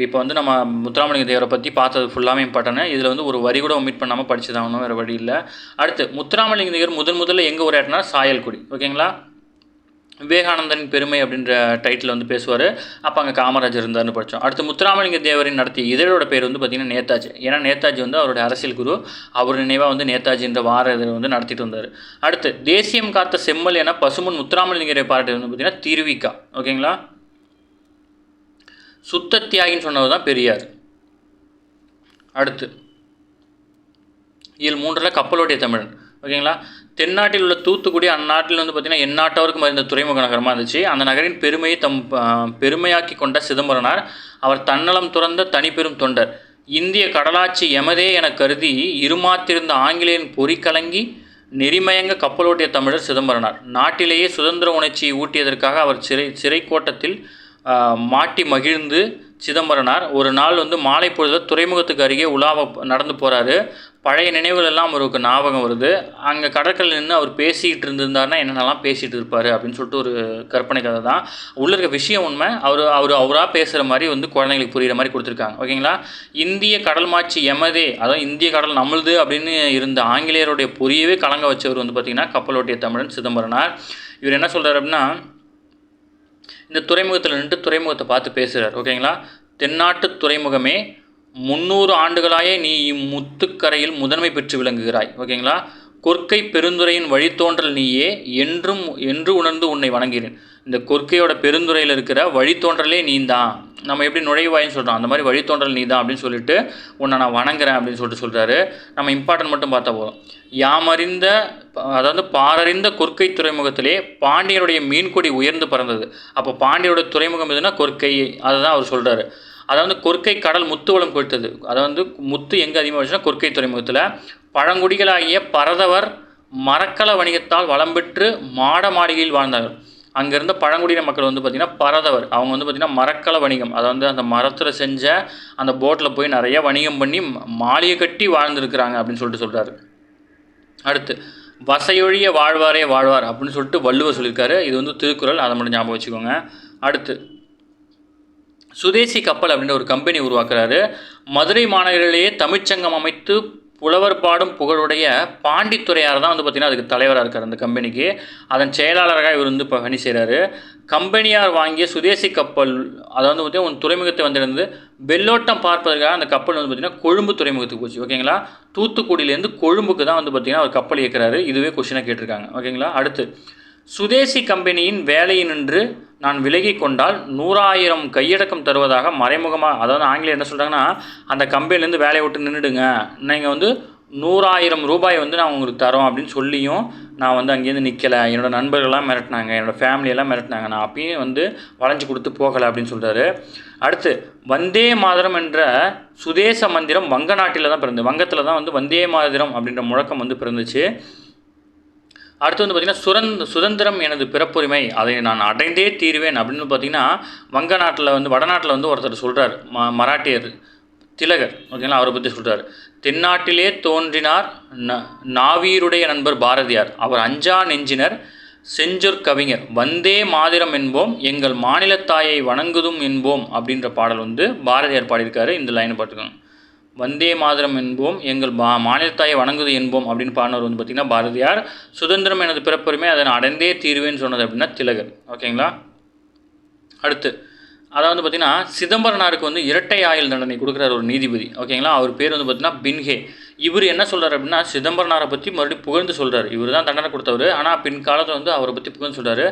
இப்போ வந்து நம்ம முத்துராமலிங்க தேவரை பற்றி பார்த்தது ஃபுல்லாமே இம்பார்ட்டன்ட். இதில் வந்து ஒரு வரி கூட ஒமிட் பண்ணாமல் படிச்சு தான் ஒன்றும் வேறு வழி இல்லை. அடுத்து முத்துராமலிங்க தேவர் முதல்ல எங்கே உரையாற்றினா சாயல்குடி. ஓகேங்களா. விவேகானந்தரின் பெருமை அப்படின்ற டைட்டில் வந்து பேசுவார். அப்போ அங்கே காமராஜர் இருந்தார்னு படித்தோம். அடுத்து முத்துராமலிங்க தேவரின் நடத்திய இதழோட பேர் வந்து பார்த்திங்கன்னா நேதாஜி. ஏன்னா நேதாஜி வந்து அவருடைய அரசியல் குரு. அவர் நினைவாக வந்து நேதாஜி இந்த வார இதழை வந்து நடத்திட்டு வந்தார். அடுத்து தேசியம் காத்த செம்மல் என பசுமன் முத்துராமலிங்கரை பாராட்டு வந்து பார்த்திங்கன்னா திருவிக்கா. ஓகேங்களா. சுத்த தியாகின்னு சொன்னவர் தான் பெரியார். அடுத்து இயல் 3 கப்பலோட்டிய தமிழன். ஓகேங்களா. தென்னாட்டில் உள்ள தூத்துக்குடி அந்நாட்டில் வந்து பார்த்திங்கன்னா எந்நாட்டவருக்கும் அறிந்த துறைமுக நகரமாக இருந்துச்சு. அந்த நகரின் பெருமையை பெருமையாக்கி கொண்ட சிதம்பரனார் அவர் தன்னலம் துறந்த தனிப்பெரும் தொண்டர். இந்திய கடலாட்சி எமதே என கருதி இருமாத்திருந்த ஆங்கிலேயன் பொறி கலங்கி நெறிமயங்க கப்பலோட்டிய தமிழர் சிதம்பரனார். நாட்டிலேயே சுதந்திர உணர்ச்சியை ஊட்டியதற்காக அவர் சிறை கோட்டத்தில் மாட்டி மகிழ்ந்து சிதம்பரனார் ஒரு நாள் வந்து மாலை பொழுது துறைமுகத்துக்கு அருகே உலாவ நடந்து போகிறாரு. பழைய நினைவுகள் எல்லாம் அவருக்கு ஞாபகம் வருது. அங்கே கடற்கரையில் நின்று அவர் பேசிகிட்டு இருந்திருந்தாருன்னா என்னென்னலாம் பேசிகிட்டு இருப்பார் அப்படின்னு சொல்லிட்டு ஒரு கற்பனை கதை தான். உள்ள இருக்க விஷயம் உண்மை. அவராக பேசுகிற மாதிரி வந்து குழந்தைங்களுக்கு புரிகிற மாதிரி கொடுத்துருக்காங்க. ஓகேங்களா. இந்திய கடல் மாட்சி எமதே, அதாவது இந்திய கடல் நம்மளுது அப்படின்னு இருந்த ஆங்கிலேயருடைய பொரியவே கலங்க வச்சவர் வந்து பார்த்திங்கன்னா கப்பலோட்டிய தமிழன் சிதம்பரனார். இவர் என்ன சொல்கிறார் அப்படின்னா, இந்த துறைமுகத்தில் நின்று துறைமுகத்தை பார்த்து பேசுகிறார். ஓகேங்களா. தென்னாட்டு துறைமுகமே, 300 ஆண்டுகளாயே நீ இம்முத்துக்கரையில் முதன்மை பெற்று விளங்குகிறாய். ஓகேங்களா. கொற்கை பெருந்துறையின் வழித்தோன்றல் நீயே, என்று உணர்ந்து உன்னை வணங்குகிறேன். இந்த கொற்கையோட பெருந்துறையில் இருக்கிற வழித்தோன்றலே நீ தான். நம்ம எப்படி நுழைவாயின்னு சொல்கிறோம், அந்த மாதிரி வழித்தோன்றல் நீ தான் அப்படின்னு சொல்லிட்டு உன்னை நான் வணங்குறேன் அப்படின்னு சொல்கிறாரு. நம்ம இம்பார்ட்டன்ட் மட்டும் பார்த்தா போதும். யாமறிந்த, அதாவது பாரறிந்த கொற்கை துறைமுகத்திலே பாண்டியனுடைய மீன்கொடி உயர்ந்து பறந்தது. அப்போ பாண்டியனுடைய துறைமுகம் எதுனா கொற்கை, அதை தான் அவர் சொல்கிறாரு. அதாவது கொற்கை கடல் முத்து வளம் கொடுத்தது. அதாவது முத்து எங்கே அதிகமாக வச்சுன்னா கொற்கை துறைமுகத்தில். பழங்குடிகளாகிய பரதவர் மரக்கல வணிகத்தால் வளம் பெற்று மாட மாளிகையில் வாழ்ந்தார்கள். அங்கே இருந்த பழங்குடியின மக்கள் வந்து பார்த்திங்கன்னா பரதவர், அவங்க வந்து பார்த்திங்கன்னா மரக்கல வணிகம், அதாவது அந்த மரத்தில் செஞ்ச அந்த போட்டில் போய் நிறைய வணிகம் பண்ணி மாளிகை கட்டி வாழ்ந்துருக்கிறாங்க அப்படின்னு சொல்கிறாரு. அடுத்து வசையொழிய வாழ்வாரே வாழ்வார் அப்படின்னு சொல்லிட்டு வள்ளுவர் சொல்லியிருக்காரு. இது வந்து திருக்குறள், அதை மட்டும் ஞாபகம் வச்சுக்கோங்க. அடுத்து சுதேசி கப்பல் அப்படின்ற ஒரு கம்பெனி உருவாக்குறாரு. மதுரை மாநகரிலேயே தமிழ்ச்சங்கம் அமைத்து புலவர் பாடும் புகழுடைய பாண்டித்துறையார் தான் வந்து பார்த்திங்கன்னா அதுக்கு தலைவராக இருக்கார் அந்த கம்பெனிக்கு. அதன் செயலாளராக இவர் வந்து இப்போ பணி செய்கிறாரு. கம்பெனியார் வாங்கிய சுதேசி கப்பல், அதாவது பார்த்திங்கன்னா ஒரு துறைமுகத்தை வந்திருந்து வெள்ளோட்டம் பார்ப்பதற்காக அந்த கப்பல் வந்து பார்த்திங்கன்னா கொழும்பு துறைமுகத்துக்கு போச்சு. ஓகேங்களா. தூத்துக்குடியிலேருந்து கொழும்புக்கு தான் வந்து பார்த்திங்கன்னா ஒரு கப்பல் இயக்குறாரு. இதுவே கொஸ்டினாக கேட்டிருக்காங்க. ஓகேங்களா. அடுத்து சுதேசி கம்பெனியின் வேலையினின்று நான் விலகி கொண்டால் 100,000 கையடக்கம் தருவதாக மறைமுகமாக, அதாவது ஆங்கிலேயர் என்ன சொல்கிறாங்கன்னா, அந்த கம்பெனிலேருந்து வேலையை விட்டு நின்றுடுங்க, நீங்கள் வந்து 100,000 ரூபாய் வந்து நான் உங்களுக்கு தரோம் அப்படின்னு சொல்லியும் நான் வந்து அங்கேருந்து நிற்கலை. என்னோடய நண்பர்கள்லாம் மிரட்டினாங்க, என்னோடய ஃபேமிலியெல்லாம் மிரட்டினாங்க, நான் அப்பயும் வந்து வளைஞ்சு கொடுத்து போகலை அப்படின்னு சொல்கிறாரு. அடுத்து வந்தே மாதரம் என்ற சுதேச மந்திரம் வங்க நாட்டில் தான் பிறந்து, வங்கத்தில் தான் வந்து வந்தே மாதரம் அப்படின்ற முழக்கம் வந்து பிறந்துச்சு. அடுத்து வந்து பார்த்திங்கன்னா சுதந்திரம் எனது பிறப்புரிமை, அதை நான் அடைந்தே தீருவேன் அப்படின்னு பார்த்திங்கன்னா வங்க நாட்டில் வந்து வடநாட்டில் வந்து ஒருத்தர் சொல்கிறார், மராட்டியர் திலகர். ஓகேங்களா. அவரை பற்றி சொல்கிறார். தென்னாட்டிலே தோன்றினார் நாவீருடைய நண்பர் பாரதியார், அவர் அஞ்சா நெஞ்சினர் செஞ்சொற் கவிஞர், வந்தே மாதிரம் என்போம் எங்கள் மாநிலத்தாயை வணங்குதும் என்போம் அப்படின்ற பாடல் வந்து பாரதியார் பாடியிருக்காரு. இந்த லைனை பார்த்துக்கோங்க. வந்தே மாதரம் என்போம் எங்கள் மாநிலத்தாயை வணங்குது என்போம் அப்படின்னு பாடினவர் வந்து பார்த்திங்கன்னா பாரதியார். சுதந்திரம் எனது பிறப்புரிமை, அதை நான் அடைந்தே தீர்வேன்னு சொன்னது அப்படின்னா திலகர். ஓகேங்களா. அடுத்து அதாவது பார்த்திங்கன்னா சிதம்பரனாருக்கு வந்து இரட்டை ஆயுள் தண்டனை கொடுக்குறாரு ஒரு நீதிபதி. ஓகேங்களா. அவர் பேர் வந்து பார்த்திங்கன்னா பின்ஹே. இவர் என்ன சொல்கிறார் அப்படின்னா சிதம்பரனாரை பற்றி மறுபடியும் புகழ்ந்து சொல்கிறார். இவர் தான் தண்டனை கொடுத்தவர், ஆனால் பின்காலத்தில் வந்து அவரை பற்றி புகழ்ந்து சொல்கிறாரு.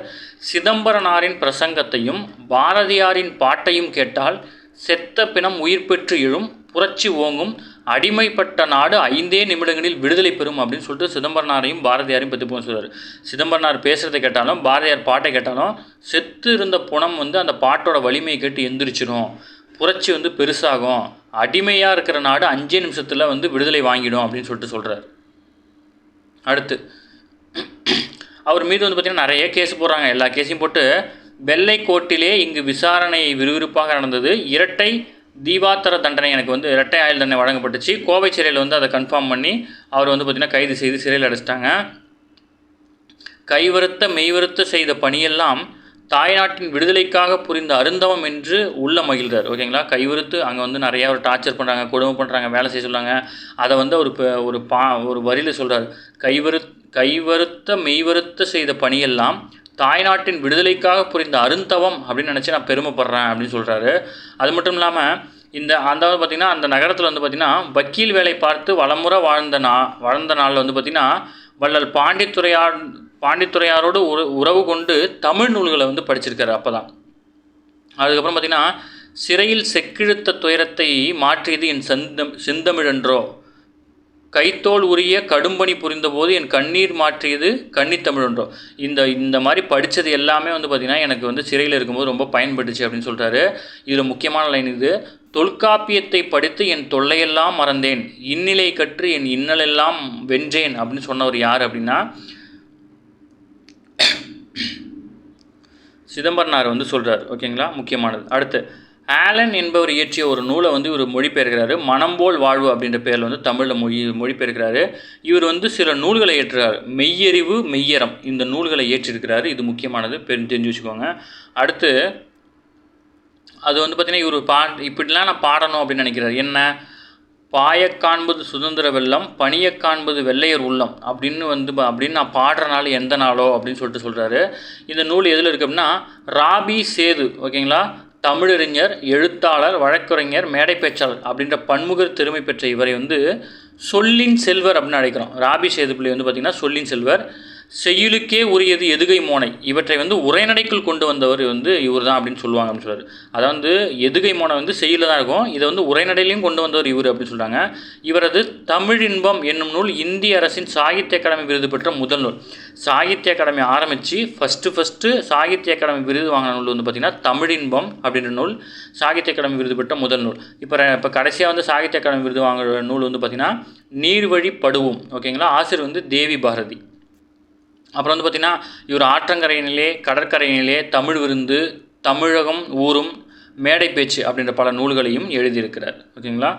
சிதம்பரனாரின் பிரசங்கத்தையும் பாரதியாரின் பாட்டையும் கேட்டால் செத்த பிணம் உயிர் பெற்று எழும், புரட்சி ஓங்கும், அடிமைப்பட்ட நாடு 5 நிமிடங்களில் விடுதலை பெறும் அப்படின்னு சொல்லிட்டு சிதம்பரனாரையும் பாரதியாரையும் பற்றி போக சொல்கிறார். சிதம்பரனார் பேசுகிறத கேட்டாலும் பாரதியார் பாட்டை கேட்டாலும் செத்து இருந்த புணம் வந்து அந்த பாட்டோட வலிமையை கேட்டு எந்திரிச்சிடும், புரட்சி வந்து பெருசாகும், அடிமையாக இருக்கிற நாடு 5 நிமிஷத்தில் வந்து விடுதலை வாங்கிடும் அப்படின்னு சொல்கிறார். அடுத்து அவர் மீது வந்து பார்த்திங்கன்னா நிறைய கேஸ் போடுறாங்க. எல்லா கேஸையும் போட்டு வெள்ளை கோட்டிலே இங்கு விசாரணை விறுவிறுப்பாக நடந்தது. இரட்டை தீபாத்தர தண்டனை, எனக்கு வந்து இரட்டை ஆயுள் தண்டனை வழங்கப்பட்டுச்சு. கோவை சிறையில் வந்து அதை கன்ஃபார்ம் பண்ணி அவர் வந்து பார்த்திங்கன்னா கைது செய்து சிறையில் அடைச்சிட்டாங்க. கைவருத்த மெய்வருத்த செய்த பணியெல்லாம் தாய்நாட்டின் விடுதலைக்காக புரிந்த அருந்தவம் என்று உள்ள மகிழ்றார். ஓகேங்களா. கைவருத்து அங்கே வந்து நிறையா ஒரு டார்ச்சர் பண்ணுறாங்க, கொடுமை பண்ணுறாங்க, வேலை செய்ய சொல்கிறாங்க. அதை வந்து ஒரு வரியில் சொல்கிறார். கைவருத்த மெய்வருத்த செய்த பணியெல்லாம் தாய்நாட்டின் விடுதலைக்காக புரிந்த அருந்தவம் அப்படின்னு நினச்சி நான் பெருமைப்படுறேன் அப்படின்னு சொல்கிறாரு. அது மட்டும் இல்லாமல் அந்த பார்த்திங்கன்னா அந்த நகரத்தில் வந்து பார்த்திங்கன்னா வக்கீல் வேலை பார்த்து வளமுறை வாழ்ந்த நாளில் வந்து பார்த்திங்கன்னா வள்ளல் பாண்டித்துறையாரோடு உறவு கொண்டு தமிழ் நூல்களை வந்து படிச்சிருக்காரு அப்போ தான். அதுக்கப்புறம் பார்த்திங்கன்னா சிறையில் செக்கிழுத்த துயரத்தை மாற்றியது என் செந்தமிழன்றோ, கைத்தோல் உரிய கடும்பணி புரிந்தபோது என் கண்ணீர் மாற்றியது கன்னித்தமிழ்ன்றோம். இந்த மாதிரி படித்தது எல்லாமே வந்து பார்த்திங்கன்னா எனக்கு வந்து சிறையில் இருக்கும்போது ரொம்ப பயன்பட்டுச்சு அப்படின்னு சொல்கிறாரு. இதில் முக்கியமான லைன் இது. தொல்காப்பியத்தை படித்து என் தொல்லையெல்லாம் மறந்தேன், இந்நிலை கற்று என் இன்னலெல்லாம் வென்றேன் அப்படின்னு சொன்னவர் யார் அப்படின்னா சிதம்பரனார் வந்து சொல்கிறார். ஓகேங்களா, முக்கியமானது. அடுத்து ஆலன் என்பவர் இயற்றிய ஒரு நூலை வந்து இவர் மொழிபெயர்க்கிறாரு. மனம்போல் வாழ்வு அப்படின்ற பேரில் வந்து தமிழில் மொழிபெயர்க்கிறாரு. இவர் வந்து சில நூல்களை ஏற்றுறாரு. மெய்யறிவு, மெய்யறம், இந்த நூல்களை ஏற்றிருக்கிறாரு. இது முக்கியமானது, தெரிஞ்சு வச்சுக்கோங்க. அடுத்து அது வந்து பார்த்திங்கன்னா இவர் இப்படிலாம் நான் பாடணும் அப்படின்னு நினைக்கிறார். என்ன, பாயக் காண்பது சுதந்திர வெள்ளம், பணியக் காண்பது வெள்ளையர் உள்ளம் அப்படின்னு நான் பாடுறனால எந்த நாளோ அப்படின்னு சொல்கிறாரு. இந்த நூல் எதில் இருக்குது அப்படின்னா ராபி சேது, ஓகேங்களா, தமிழறிஞர், எழுத்தாளர், வழக்குரைஞர், மேடை பேச்சாளர் அப்படின்ற பன்முகர் திறமை பெற்ற இவரை வந்து சொல்லின் செல்வர் அப்படின்னு அழைக்கிறோம். ராபி சேதுப்பிள்ளை வந்து பார்த்திங்கன்னா சொல்லின் செல்வர். செய்யுளுக்கே உரியது எதுகை மோனை, இவற்றை வந்து உரைநடைக்குள் கொண்டு வந்தவர் வந்து இவர் தான் அப்படின்னு சொல்லுவாங்க அப்படின்னு சொல்கிறார். அதாவது எதுகை மோனை வந்து செய்யுளில் தான் இருக்கும், இதை வந்து உரைநடையிலையும் கொண்டு வந்தவர் இவர் அப்படின்னு சொல்கிறாங்க. இவரது தமிழின்பம் என்னும் நூல் இந்திய அரசின் சாகித்ய அகாடமி விருது பெற்ற முதல் நூல். சாகித்ய அகாடமி ஆரம்பித்து ஃபஸ்ட்டு சாகித்ய அகாடமி விருது வாங்கின நூல் வந்து பார்த்திங்கன்னா தமிழின்பம் அப்படின்ற நூல் சாகித்ய அகாடமி விருது பெற்ற முதல் நூல். இப்போ கடைசியாக வந்து சாகித்ய அகாடமி விருது வாங்குற நூல் வந்து பார்த்திங்கன்னா நீர்வழி படுவும், ஓகேங்களா, ஆசிரியர் வந்து தேவி பாரதி. அப்புறம் வந்து பார்த்திங்கன்னா இவர் ஆற்றங்கரையினிலே கடற்கரையினிலே, தமிழ் விருந்து, தமிழகம் ஊரும், மேடை பேச்சு அப்படின்ற பல நூல்களையும் எழுதியிருக்கிறார். ஓகேங்களா.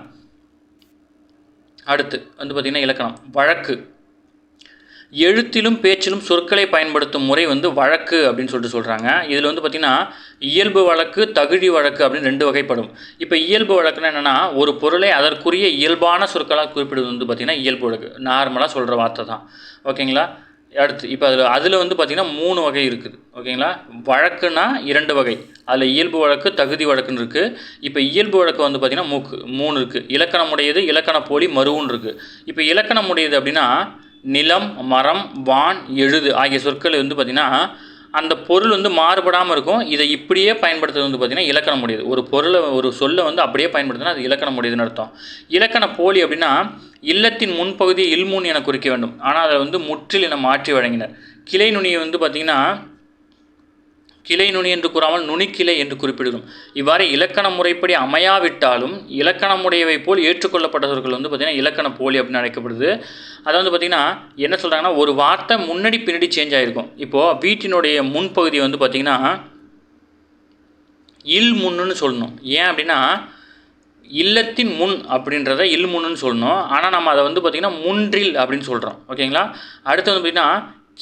அடுத்து வந்து பார்த்திங்கன்னா இலக்கணம். வழக்கு, எழுத்திலும் பேச்சிலும் சொற்களை பயன்படுத்தும் முறை வந்து வழக்கு அப்படின்னு சொல்கிறாங்க. இதில் வந்து பார்த்திங்கன்னா இயல்பு வழக்கு, தகுதி வழக்கு அப்படின்னு 2 வகைப்படும். இப்போ இயல்பு வழக்குன்னா என்னென்னா ஒரு பொருளை அதற்குரிய இயல்பான சொற்களாக குறிப்பிடுவது வந்து பார்த்திங்கன்னா இயல்பு வழக்கு, நார்மலாக சொல்கிற வார்த்தை தான். ஓகேங்களா. அடுத்து இப்போ அதில் வந்து பார்த்திங்கன்னா 3 வகை இருக்குது. ஓகேங்களா. வழக்குனா 2 வகை, அதில் இயல்பு வழக்கு, தகுதி வழக்குன்னு இருக்குது. இப்போ இயல்பு வழக்கு வந்து பார்த்திங்கன்னா 3 இருக்குது. இலக்கணமுடையது, இலக்கண போலி, மருவுன்னு இருக்குது. இப்போ இலக்கணமுடையது அப்படின்னா நிலம், மரம், வான், எழுது ஆகிய சொற்கள் வந்து பார்த்திங்கன்னா அந்த பொருள் வந்து மாறுபடாமல் இருக்கும். இதை இப்படியே பயன்படுத்துறது வந்து பார்த்திங்கன்னா இலக்கணம் முடியுது. ஒரு பொருளை, ஒரு சொல்லை வந்து அப்படியே பயன்படுத்தினா அது இலக்கணம் முடியுதுன்னு அர்த்தம். இலக்கண போலி அப்படின்னா இல்லத்தின் முன்பகுதியை இல்முன் என குறிக்க வேண்டும், ஆனால் அதை வந்து முற்றில் என மாற்றி வழங்கினர். கிளை நுனியை வந்து பார்த்திங்கன்னா கிளை நுனி என்று கூறாமல் நுனிக்கிளை என்று குறிப்பிடுகிறோம். இவ்வாறு இலக்கண முறைப்படி அமையாவிட்டாலும் இலக்கணமுடையவை போல் ஏற்றுக்கொள்ளப்பட்டவர்கள் வந்து பார்த்திங்கன்னா இலக்கண போலி அப்படின்னு அழைக்கப்படுது. அதை வந்து பார்த்திங்கன்னா என்ன சொல்கிறாங்கன்னா ஒரு வார்த்தை முன்னாடி பின்னாடி சேஞ்ச் ஆகிருக்கும். இப்போது வீட்டினுடைய முன்பகுதி வந்து பார்த்திங்கன்னா இல் முன்னுன்னு சொல்லணும். ஏன் அப்படின்னா இல்லத்தின் முன் அப்படின்றத இல் முன்னுன்னு சொல்லணும், ஆனால் நம்ம அதை வந்து பார்த்திங்கன்னா முன்றில் அப்படின்னு சொல்கிறோம். ஓகேங்களா. அடுத்து வந்து பார்த்திங்கன்னா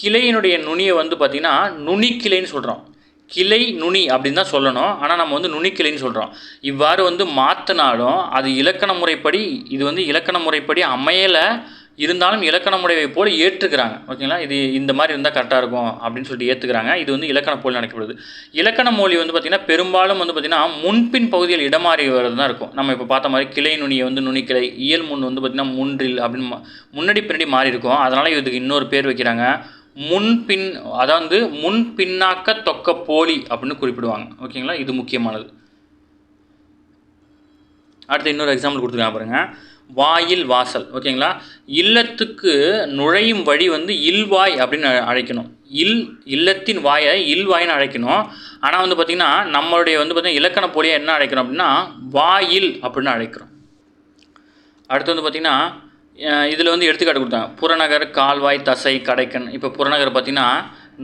கிளையினுடைய நுனியை வந்து பார்த்திங்கன்னா நுனிக்கிளைன்னு சொல்கிறோம். கிளை நுனி அப்படின்னு தான் சொல்லணும், ஆனால் நம்ம வந்து நுனிக்கிளைன்னு சொல்கிறோம். இவ்வாறு வந்து மாற்றினாலும் அது இலக்கண முறைப்படி, இது வந்து இலக்கண முறைப்படி அமையலை, இருந்தாலும் இலக்கண முறையை போல் ஏற்றுக்கிறாங்க. ஓகேங்களா. இது இந்த மாதிரி இருந்தால் கரெக்டாக இருக்கும் அப்படின்னு சொல்லிட்டு ஏற்றுக்கிறாங்க. இது வந்து இலக்கண போல் நினைக்கப்படுது. இலக்கண மொழி வந்து பார்த்திங்கன்னா பெரும்பாலும் வந்து பார்த்திங்கன்னா முன்பின் பகுதியில் இடமாறி வரது தான் இருக்கும். நம்ம இப்போ பார்த்த மாதிரி கிளை நுனியை வந்து நுனிக்கிளை, இயல் முன் வந்து பார்த்திங்கன்னா முன்றில் அப்படின்னு முன்னாடி பின்னாடி மாறி இருக்கும். அதனால் இதுக்கு இன்னொரு பேர் வைக்கிறாங்க, முன்பின், அதாவது முன்பின்னாக்க தொக்க போலி அப்படின்னு குறிப்பிடுவாங்க. ஓகேங்களா. இது முக்கியமானது. அடுத்து இன்னொரு எக்ஸாம்பிள் கொடுத்துருக்காங்க பாருங்கள். வாயில், வாசல். ஓகேங்களா. இல்லத்துக்கு நுழையும் வழி வந்து இல்வாய் அப்படின்னு அழைக்கணும். இல்லத்தின் வாயை இல்வாயின்னு அழைக்கணும். ஆனால் வந்து பார்த்திங்கன்னா நம்மளுடைய வந்து பார்த்திங்கன்னா இலக்கண போலியாக என்ன அழைக்கிறோம் அப்படின்னா வாயில் அப்படின்னு அழைக்கிறோம். அடுத்து வந்து பார்த்திங்கன்னா இதில் வந்து எடுத்துக்காட்டு கொடுத்தாங்க. புறநகர், கால்வாய், தசை, கடைக்கன். இப்போ புறநகர் பார்த்திங்கன்னா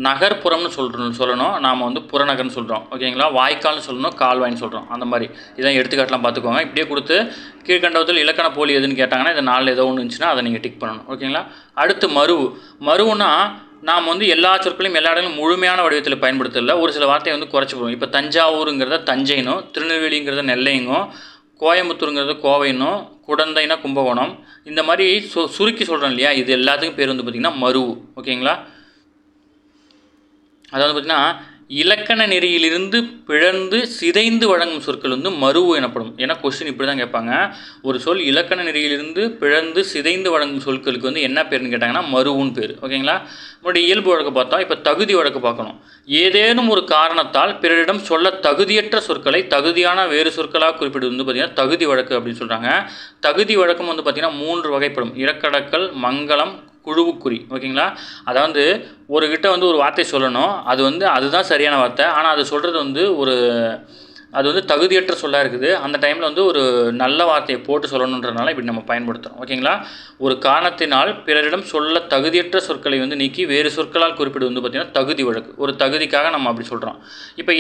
நகர்ப்புறம்னு சொல்லணும், நாம் வந்து புறநகர்னு சொல்கிறோம். ஓகேங்களா. வாய்க்கால்னு சொல்லணும், கால்வாய்னு சொல்கிறோம். அந்த மாதிரி இதான் எடுத்துக்காட்டெலாம் பார்த்துக்கோங்க. இப்படியே கொடுத்து கீழ்கண்டத்தில் இலக்கண போலி எதுன்னு கேட்டாங்கன்னா இந்த 4 ஏதோ ஒன்று இருந்துச்சுன்னா அதை நீங்கள் டிக் பண்ணணும். ஓகேங்களா. அடுத்து மருவுன்னா நாம் வந்து எல்லா சொற்களையும் எல்லா இடங்களும் முழுமையான வடிவத்தில் பயன்படுத்தல, ஒரு சில வார்த்தையை வந்து குறைச்சி போடுவோம். இப்போ தஞ்சாவூருங்கிறத தஞ்சைனும், திருநெல்வேலிங்கிறத நெல்லைங்கும், கோயம்புத்தூருங்கிறது கோவைனும், குடந்தைனா கும்பகோணம், இந்த மாதிரி சுருக்கி சொல்கிறோம் இல்லையா, இது எல்லாத்துக்கும் பேர் வந்து பார்த்திங்கன்னா மருவு. ஓகேங்களா. அதாவது பார்த்திங்கன்னா இலக்கண நெறியிலிருந்து பிழந்து சிதைந்து வழங்கும் சொற்கள் வந்து மருவு எனப்படும். ஏன்னா கொஸ்டின் இப்படி தான் கேட்பாங்க. ஒரு சொல் இலக்கண நெறியிலிருந்து பிழந்து சிதைந்து வழங்கும் சொற்களுக்கு வந்து என்ன பேருன்னு கேட்டாங்கன்னா மருவுன்னு பேர். ஓகேங்களா? நம்மளுடைய இயல்பு வழக்கு பார்த்தா இப்போ தகுதி வழக்கு பார்க்கணும். ஏதேனும் ஒரு காரணத்தால் பிறரிடம் சொல்ல தகுதியற்ற சொற்களை தகுதியான வேறு சொற்களாக குறிப்பிடுவது வந்து பார்த்திங்கன்னா தகுதி வழக்கு அப்படின்னு சொல்கிறாங்க. தகுதி வழக்கம் வந்து பார்த்திங்கன்னா 3 வகைப்படும்: இடக்கடக்கல், மங்களம், குழுவுக்குறி. ஓகேங்களா? அதாவது ஒரு கிட்ட வந்து ஒரு வார்த்தை சொல்லணும், அதுதான் சரியான வார்த்தை, ஆனால் அது சொல்கிறது வந்து அது வந்து தகுதியற்ற சொல்லாக இருக்குது. அந்த டைமில் வந்து ஒரு நல்ல வார்த்தையை போட்டு சொல்லணுன்றதுனால இப்படி நம்ம பயன்படுத்துகிறோம். ஓகேங்களா? ஒரு காரணத்தினால் பிறரிடம் சொல்ல தகுதியற்ற சொற்களை வந்து நீக்கி வேறு சொற்களால் குறிப்பிடுவது வந்து பார்த்திங்கன்னா தகுதி வழக்கு. ஒரு தகுதிக்காக நம்ம அப்படி சொல்கிறோம். இப்போ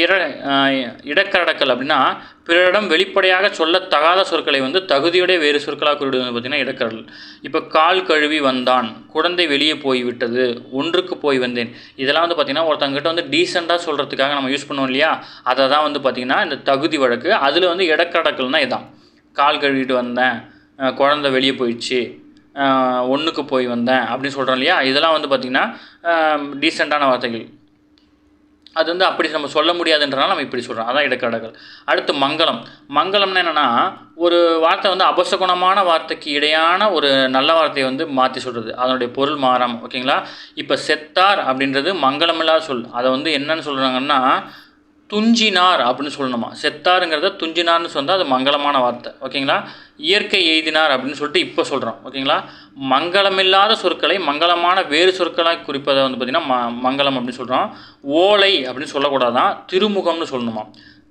இடக்கடக்கல் அப்படின்னா பிறரிடம் வெளிப்படையாக சொல்ல தகாத சொற்களை வந்து தகுதியோடைய வேறு சொற்களாக குறிப்பிடுவது வந்து பார்த்திங்கன்னா இடக்கடல். இப்போ கால் கழுவி வந்தான், குழந்தை வெளியே போய்விட்டது, ஒன்றுக்கு போய் வந்தேன், இதெல்லாம் வந்து பார்த்திங்கன்னா ஒருத்தங்கிட்ட வந்து டீசெண்டாக சொல்கிறதுக்காக நம்ம யூஸ் பண்ணுவோம் இல்லையா? அதை தான் வந்து பார்த்திங்கன்னா இந்த தகுதி வழக்கு. அதில் வந்து இடக்கடக்கல்னால் இதான். கால் கழுவிட்டு வந்தேன், குழந்தை வெளியே போயிடுச்சு, ஒன்றுக்கு போய் வந்தேன் அப்படின்னு சொல்கிறோம் இல்லையா? இதெல்லாம் வந்து பார்த்திங்கன்னா டீசெண்டான வார்த்தைகள். அது வந்து அப்படி நம்ம சொல்ல முடியாதுன்றனால நம்ம இப்படி சொல்கிறோம். அதான் இடக்கடக்கல். அடுத்து மங்களம். மங்களம்னா என்னென்னா ஒரு வார்த்தை வந்து அபசகுணமான வார்த்தைக்கு இடையான ஒரு நல்ல வார்த்தையை வந்து மாற்றி சொல்கிறது, அதனுடைய பொருள் மாறாமல். ஓகேங்களா? இப்போ செத்தார் அப்படின்றது மங்களமில்லாத சொல். அதை வந்து என்னன்னு சொல்கிறாங்கன்னா துஞ்சினார் அப்படின்னு சொல்லணுமா. செத்தாருங்கிறத துஞ்சினார்னு சொன்னால் அது மங்களமான வார்த்தை. ஓகேங்களா? இயற்கை எய்தினார் அப்படின்னு சொல்லிட்டு இப்போ சொல்கிறோம். ஓகேங்களா? மங்களமில்லாத சொற்களை மங்களமான வேறு சொற்களாக குறிப்பதை வந்து பார்த்திங்கன்னா மங்களம் அப்படின்னு சொல்கிறோம். ஓலை அப்படின்னு சொல்லக்கூடாதான், திருமுகம்னு சொல்லணுமா.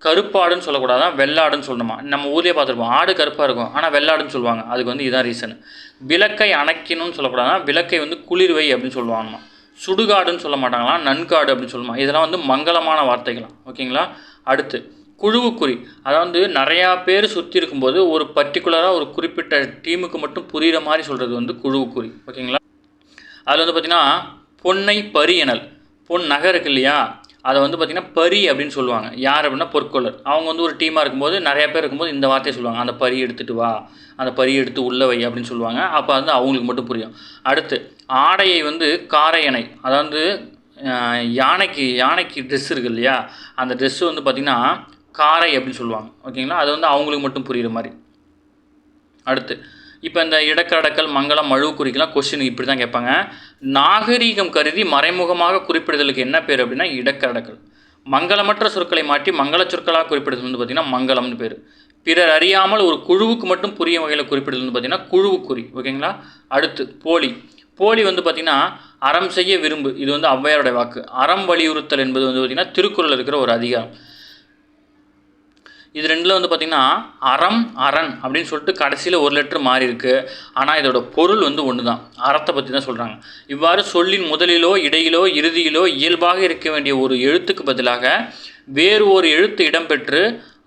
கருப்பாடுன்னு சொல்லக்கூடாதான், வெள்ளாடுன்னு சொல்லணுமா. நம்ம ஊர்லேயே பார்த்துருப்போம், ஆடு கருப்பாக இருக்கும் ஆனால் வெள்ளாடுன்னு சொல்லுவாங்க. அதுக்கு வந்து இதான் ரீசன். விளக்கை அணைக்கணும்னு சொல்லக்கூடாதான், விளக்கை வந்து குளிர்வை அப்படின்னு சொல்லுவாங்கம்மா. சுடுகாடுன்னு சொல்ல மாட்டாங்களாம், நன்காடு அப்படின்னு சொல்லுமா. இதெல்லாம் வந்து மங்களமான வார்த்தைகளாம். ஓகேங்களா? அடுத்து குழுவுக்குறி. அதாவது நிறையா பேர் சுற்றி இருக்கும்போது ஒரு பர்டிகுலராக ஒரு குறிப்பிட்ட டீமுக்கு மட்டும் புரிகிற மாதிரி சொல்கிறது வந்து குழுவுக்குறி. ஓகேங்களா? அதில் வந்து பார்த்திங்கன்னா பொன்னை பரி எனல். பொன் நகை இருக்கு இல்லையா, அதை வந்து பார்த்திங்கன்னா பரி அப்படின்னு சொல்லுவாங்க. யார் அப்படின்னா பொற்கொள்ளர். அவங்க வந்து ஒரு டீமாக இருக்கும்போது நிறையா பேர் இருக்கும்போது இந்த வார்த்தையை சொல்லுவாங்க, அந்த பரி எடுத்துகிட்டு வா, அந்த பரி எடுத்து உள்ள வை அப்படின்னு சொல்லுவாங்க. அப்போ வந்து அவங்களுக்கு மட்டும் புரியும். அடுத்து ஆடையை வந்து காரையணை. அதாவது யானைக்கு ட்ரெஸ் இருக்குது இல்லையா, அந்த ட்ரெஸ்ஸு வந்து பார்த்திங்கன்னா காரை அப்படின்னு சொல்லுவாங்க. ஓகேங்களா? அது வந்து அவங்களுக்கு மட்டும் புரிகிற மாதிரி. அடுத்து இப்போ இந்த இடக்கடக்கல், மங்களம், மழுவுக்குறிக்கெல்லாம் கொஸ்டின் இப்படி தான் கேட்பாங்க. நாகரீகம் கருதி மறைமுகமாக குறிப்பிடுதலுக்கு என்ன பேர் அப்படின்னா இடக்கடக்கல். மங்களமற்ற சொற்களை மாற்றி மங்கள சொற்களாக குறிப்பிடுறது வந்து பார்த்திங்கன்னா மங்களம்னு பேர். பிறர் அறியாமல் ஒரு குழுவுக்கு மட்டும் புரிய வகையில் குறிப்பிடுறது வந்து பார்த்திங்கன்னா குழுவுக்குறி. ஓகேங்களா? அடுத்து போலி. போலி வந்து பார்த்திங்கன்னா அறம் செய்ய விரும்பு. இது வந்து ஔவையாருடைய வாக்கு. அறம் வலியுறுத்தல் என்பது வந்து பார்த்திங்கன்னா திருக்குறள் இருக்கிற ஒரு அதிகாரம். இது ரெண்டில் வந்து பார்த்திங்கன்னா அறம், அரண் அப்படின்னு சொல்லிட்டு கடைசியில் ஒரு லெட்ரு மாறி இருக்குது. ஆனால் இதோட பொருள் வந்து ஒன்று தான். அறத்தை பற்றி தான் சொல்கிறாங்க. இவ்வாறு சொல்லின் முதலிலோ இடையிலோ இறுதியிலோ இயல்பாக இருக்க வேண்டிய ஒரு எழுத்துக்கு பதிலாக வேறு ஒரு எழுத்து இடம்பெற்று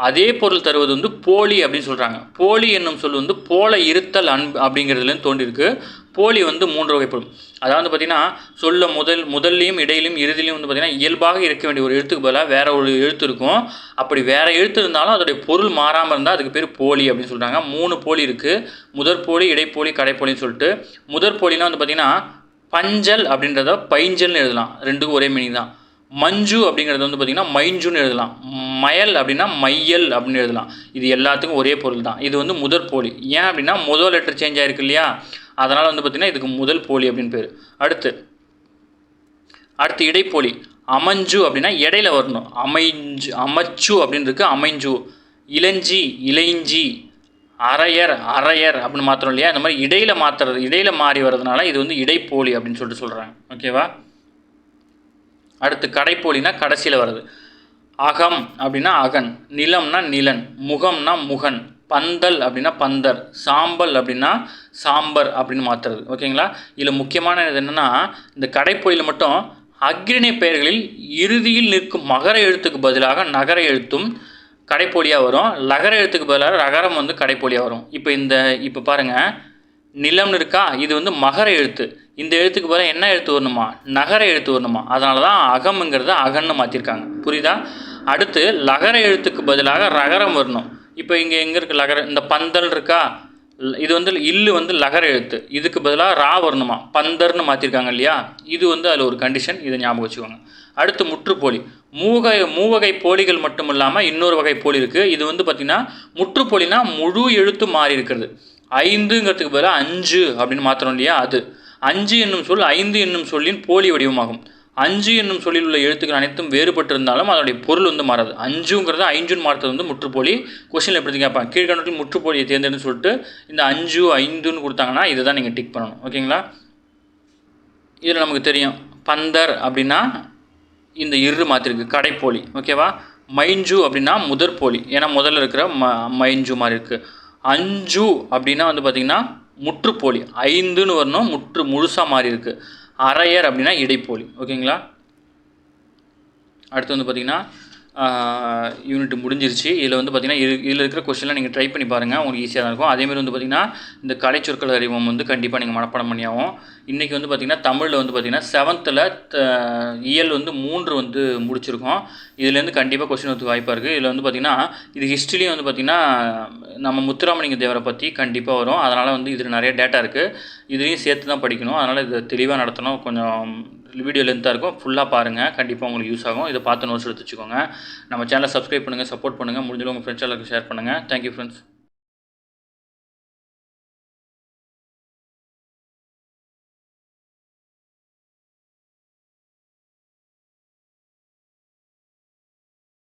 அதே பொருள் தருவது வந்து போலி அப்படின்னு சொல்கிறாங்க. போலி என்னும் சொல் வந்து போல இருத்தல் அன்பு அப்படிங்கிறதுலேருந்து தோன்றிருக்கு. போலி வந்து 3 வகைப்படும். அதாவது பார்த்திங்கன்னா சொல்ல முதல்லையும் இடையிலும் இறுதியிலையும் வந்து பார்த்திங்கன்னா இயல்பாக இருக்க வேண்டிய ஒரு எழுத்துக்கு பதிலாக வேறு ஒரு எழுத்து இருக்கும். அப்படி வேறு எழுத்து இருந்தாலும் அதோடைய பொருள் மாறாமல் இருந்தால் அதுக்கு பேர் போலி அப்படின்னு சொல்கிறாங்க. 3 போலி இருக்குது. முதற்போலி, இடைப்போலி, கடைப்போலின்னு சொல்லிட்டு. முதற்போலினா வந்து பார்த்திங்கன்னா பஞ்சல் அப்படின்றத பைஞ்சல்னு எழுதலாம். ரெண்டுக்கும் ஒரே மீனிங் தான். மஞ்சு அப்படிங்கிறது வந்து பார்த்திங்கன்னா மைஞ்சுன்னு எழுதலாம். மயல் அப்படின்னா மையல் அப்படின்னு எழுதலாம். இது எல்லாத்துக்கும் ஒரே பொருள் தான். இது வந்து முதற்போலி. ஏன் அப்படின்னா முதல் லெட்டர் சேஞ்ச் ஆகிருக்கு இல்லையா, அதனால் வந்து பார்த்திங்கன்னா இதுக்கு முதல் போலி அப்படின்னு பேர். அடுத்து இடைப்போலி. அமைஞ்சு அப்படின்னா இடையில வரணும். அமைச்சு அப்படின்னு இருக்குது, அமைஞ்சு. இளஞ்சி, இளைஞ்சி, அரையர் அப்படின்னு மாத்திரம் இல்லையா, இந்த மாதிரி இடையில மாறி வர்றதுனால இது வந்து இடைப்போலி அப்படின்னு சொல்கிறாங்க. ஓகேவா? அடுத்து கடைப்போலினா கடைசியில் வருது. அகம் அப்படின்னா அகன், நிலம்னா நிலன், முகம்னா முகன், பந்தல் அப்படின்னா பந்தர், சாம்பல் அப்படின்னா சாம்பர் அப்படின்னு மாற்றுறது. ஓகேங்களா? இதில் முக்கியமான இது என்னென்னா இந்த கடைப்போலியில் மட்டும் அக்ரிணை பெயர்களில் இறுதியில் நிற்கும் மகர எழுத்துக்கு பதிலாக நகர எழுத்தும் கடைப்போலியாக வரும். லகர எழுத்துக்கு பதிலாக ரகரம் வந்து கடைப்போலியாக வரும். இப்போ பாருங்கள், நிலம்னு இருக்கா, இது வந்து மகர எழுத்து. இந்த எழுத்துக்கு பதிலாக என்ன எழுத்து வரணுமா, நகர எழுத்து வரணுமா. அதனால தான் அகம்ங்கிறத அகன்னு மாற்றிருக்காங்க. புரியுதா? அடுத்து லகர எழுத்துக்கு பதிலாக ரகரம் வரணும். இப்போ இங்கே எங்கே இருக்குது லகர, இந்த பந்தல் இருக்கா, இது வந்து இல்லு வந்து லகர எழுத்து, இதுக்கு பதிலாக ரா வரணுமா, பந்தர்னு மாற்றிருக்காங்க இல்லையா, இது வந்து அதில் ஒரு கண்டிஷன், இதை ஞாபகம் வச்சுக்கோங்க. அடுத்து முற்றுப்போலி. மூவகை போலிகள் மட்டும் இல்லாமல் இன்னொரு வகை போலி இருக்குது. இது வந்து பார்த்திங்கன்னா முற்றுப்போலினா முழு எழுத்து மாறி இருக்கிறது. 5ங்கிறதுக்கு பதிலாக 5 அப்படின்னு மாற்றணும் இல்லையா, அது 5 என்னும் சொல் 5 என்னும் சொல்லின் போலி வடிவமாகும். 5 என்னும் சொல்லில் உள்ள எழுத்துக்கள் அனைத்தும் வேறுபட்டிருந்தாலும் அதனுடைய பொருள் வந்து மாறாது. 5ங்கிறது 5ன்னு மாற்றுறது வந்து முற்றுப்போலி. கொஸ்டினில் எப்படி கேட்பாங்க, கீழ்கண்டத்தில் முற்றுப்போலியை தேர்ந்தெடுன்னு சொல்லிட்டு இந்த 5 5ன்னு கொடுத்தாங்கன்னா இதை தான் நீங்கள் டிக் பண்ணணும். ஓகேங்களா. இதில் நமக்கு தெரியும் பந்தர் அப்படின்னா இந்த இரு மாற்றிருக்கு, கடைப்போலி. ஓகேவா. மைஞ்சு அப்படின்னா முதற்போலி, ஏன்னா முதல்ல இருக்கிற மைஞ்சு மாதிரி இருக்குது. அஞ்சு அப்படின்னா வந்து பார்த்திங்கன்னா முற்றுப்போலி, 5ன்னு வரணும், முற்று முழுசாக மாறி இருக்குது. அரையர் அப்படின்னா இடைப்போலி. ஓகேங்களா. அடுத்து வந்து பார்த்திங்கன்னா யூனிட் முடிஞ்சிருச்சு. இதில் வந்து பார்த்திங்கன்னா இதில் இருக்கிற கொஸ்டின்லாம் நீங்கள் ட்ரை பண்ணி பாருங்கள், உங்களுக்கு ஈஸியாக தான் இருக்கும். அதேமாதிரி வந்து பார்த்திங்கன்னா இந்த கலைச்சொற்கள் அறிவம் வந்து கண்டிப்பாக நீங்கள் மனப்பாடம் பண்ணியாகும். இன்றைக்கி வந்து பார்த்திங்கன்னா தமிழில் வந்து பார்த்திங்கன்னா 7th இயல் வந்து 3 வந்து முடிச்சிருக்கோம். இதுலேருந்து கண்டிப்பாக கொஸ்டின் வந்து வாய்ப்பாக இருக்குது. இதில் வந்து பார்த்திங்கன்னா இது ஹிஸ்ட்ரிலையும் வந்து பார்த்திங்கன்னா நம்ம முத்துராமலிங்க தேவரை பற்றி கண்டிப்பாக வரும். அதனால் வந்து இதில் நிறைய டேட்டா இருக்குது, இதுலேயும் சேர்த்து தான் படிக்கணும். அதனால் இதை தெளிவாக நடத்தணும். கொஞ்சம் வீடியோ லென்த்தாக இருக்கும், ஃபுல்லாக பாருங்கள், கண்டிப்பாக உங்களுக்கு யூஸ் ஆகும். இதை பார்த்து நோட்ஸ் எடுத்து வச்சுக்கோங்க. நம்ம சேனலை சப்ஸ்கிரைப் பண்ணுங்கள், சப்போர்ட் பண்ணுங்கள், முடிஞ்சளவு உங்கள் ஃப்ரெண்ட்ஸ் எல்லாருக்கும் ஷேர் பண்ணுங்கள். Thank you friends.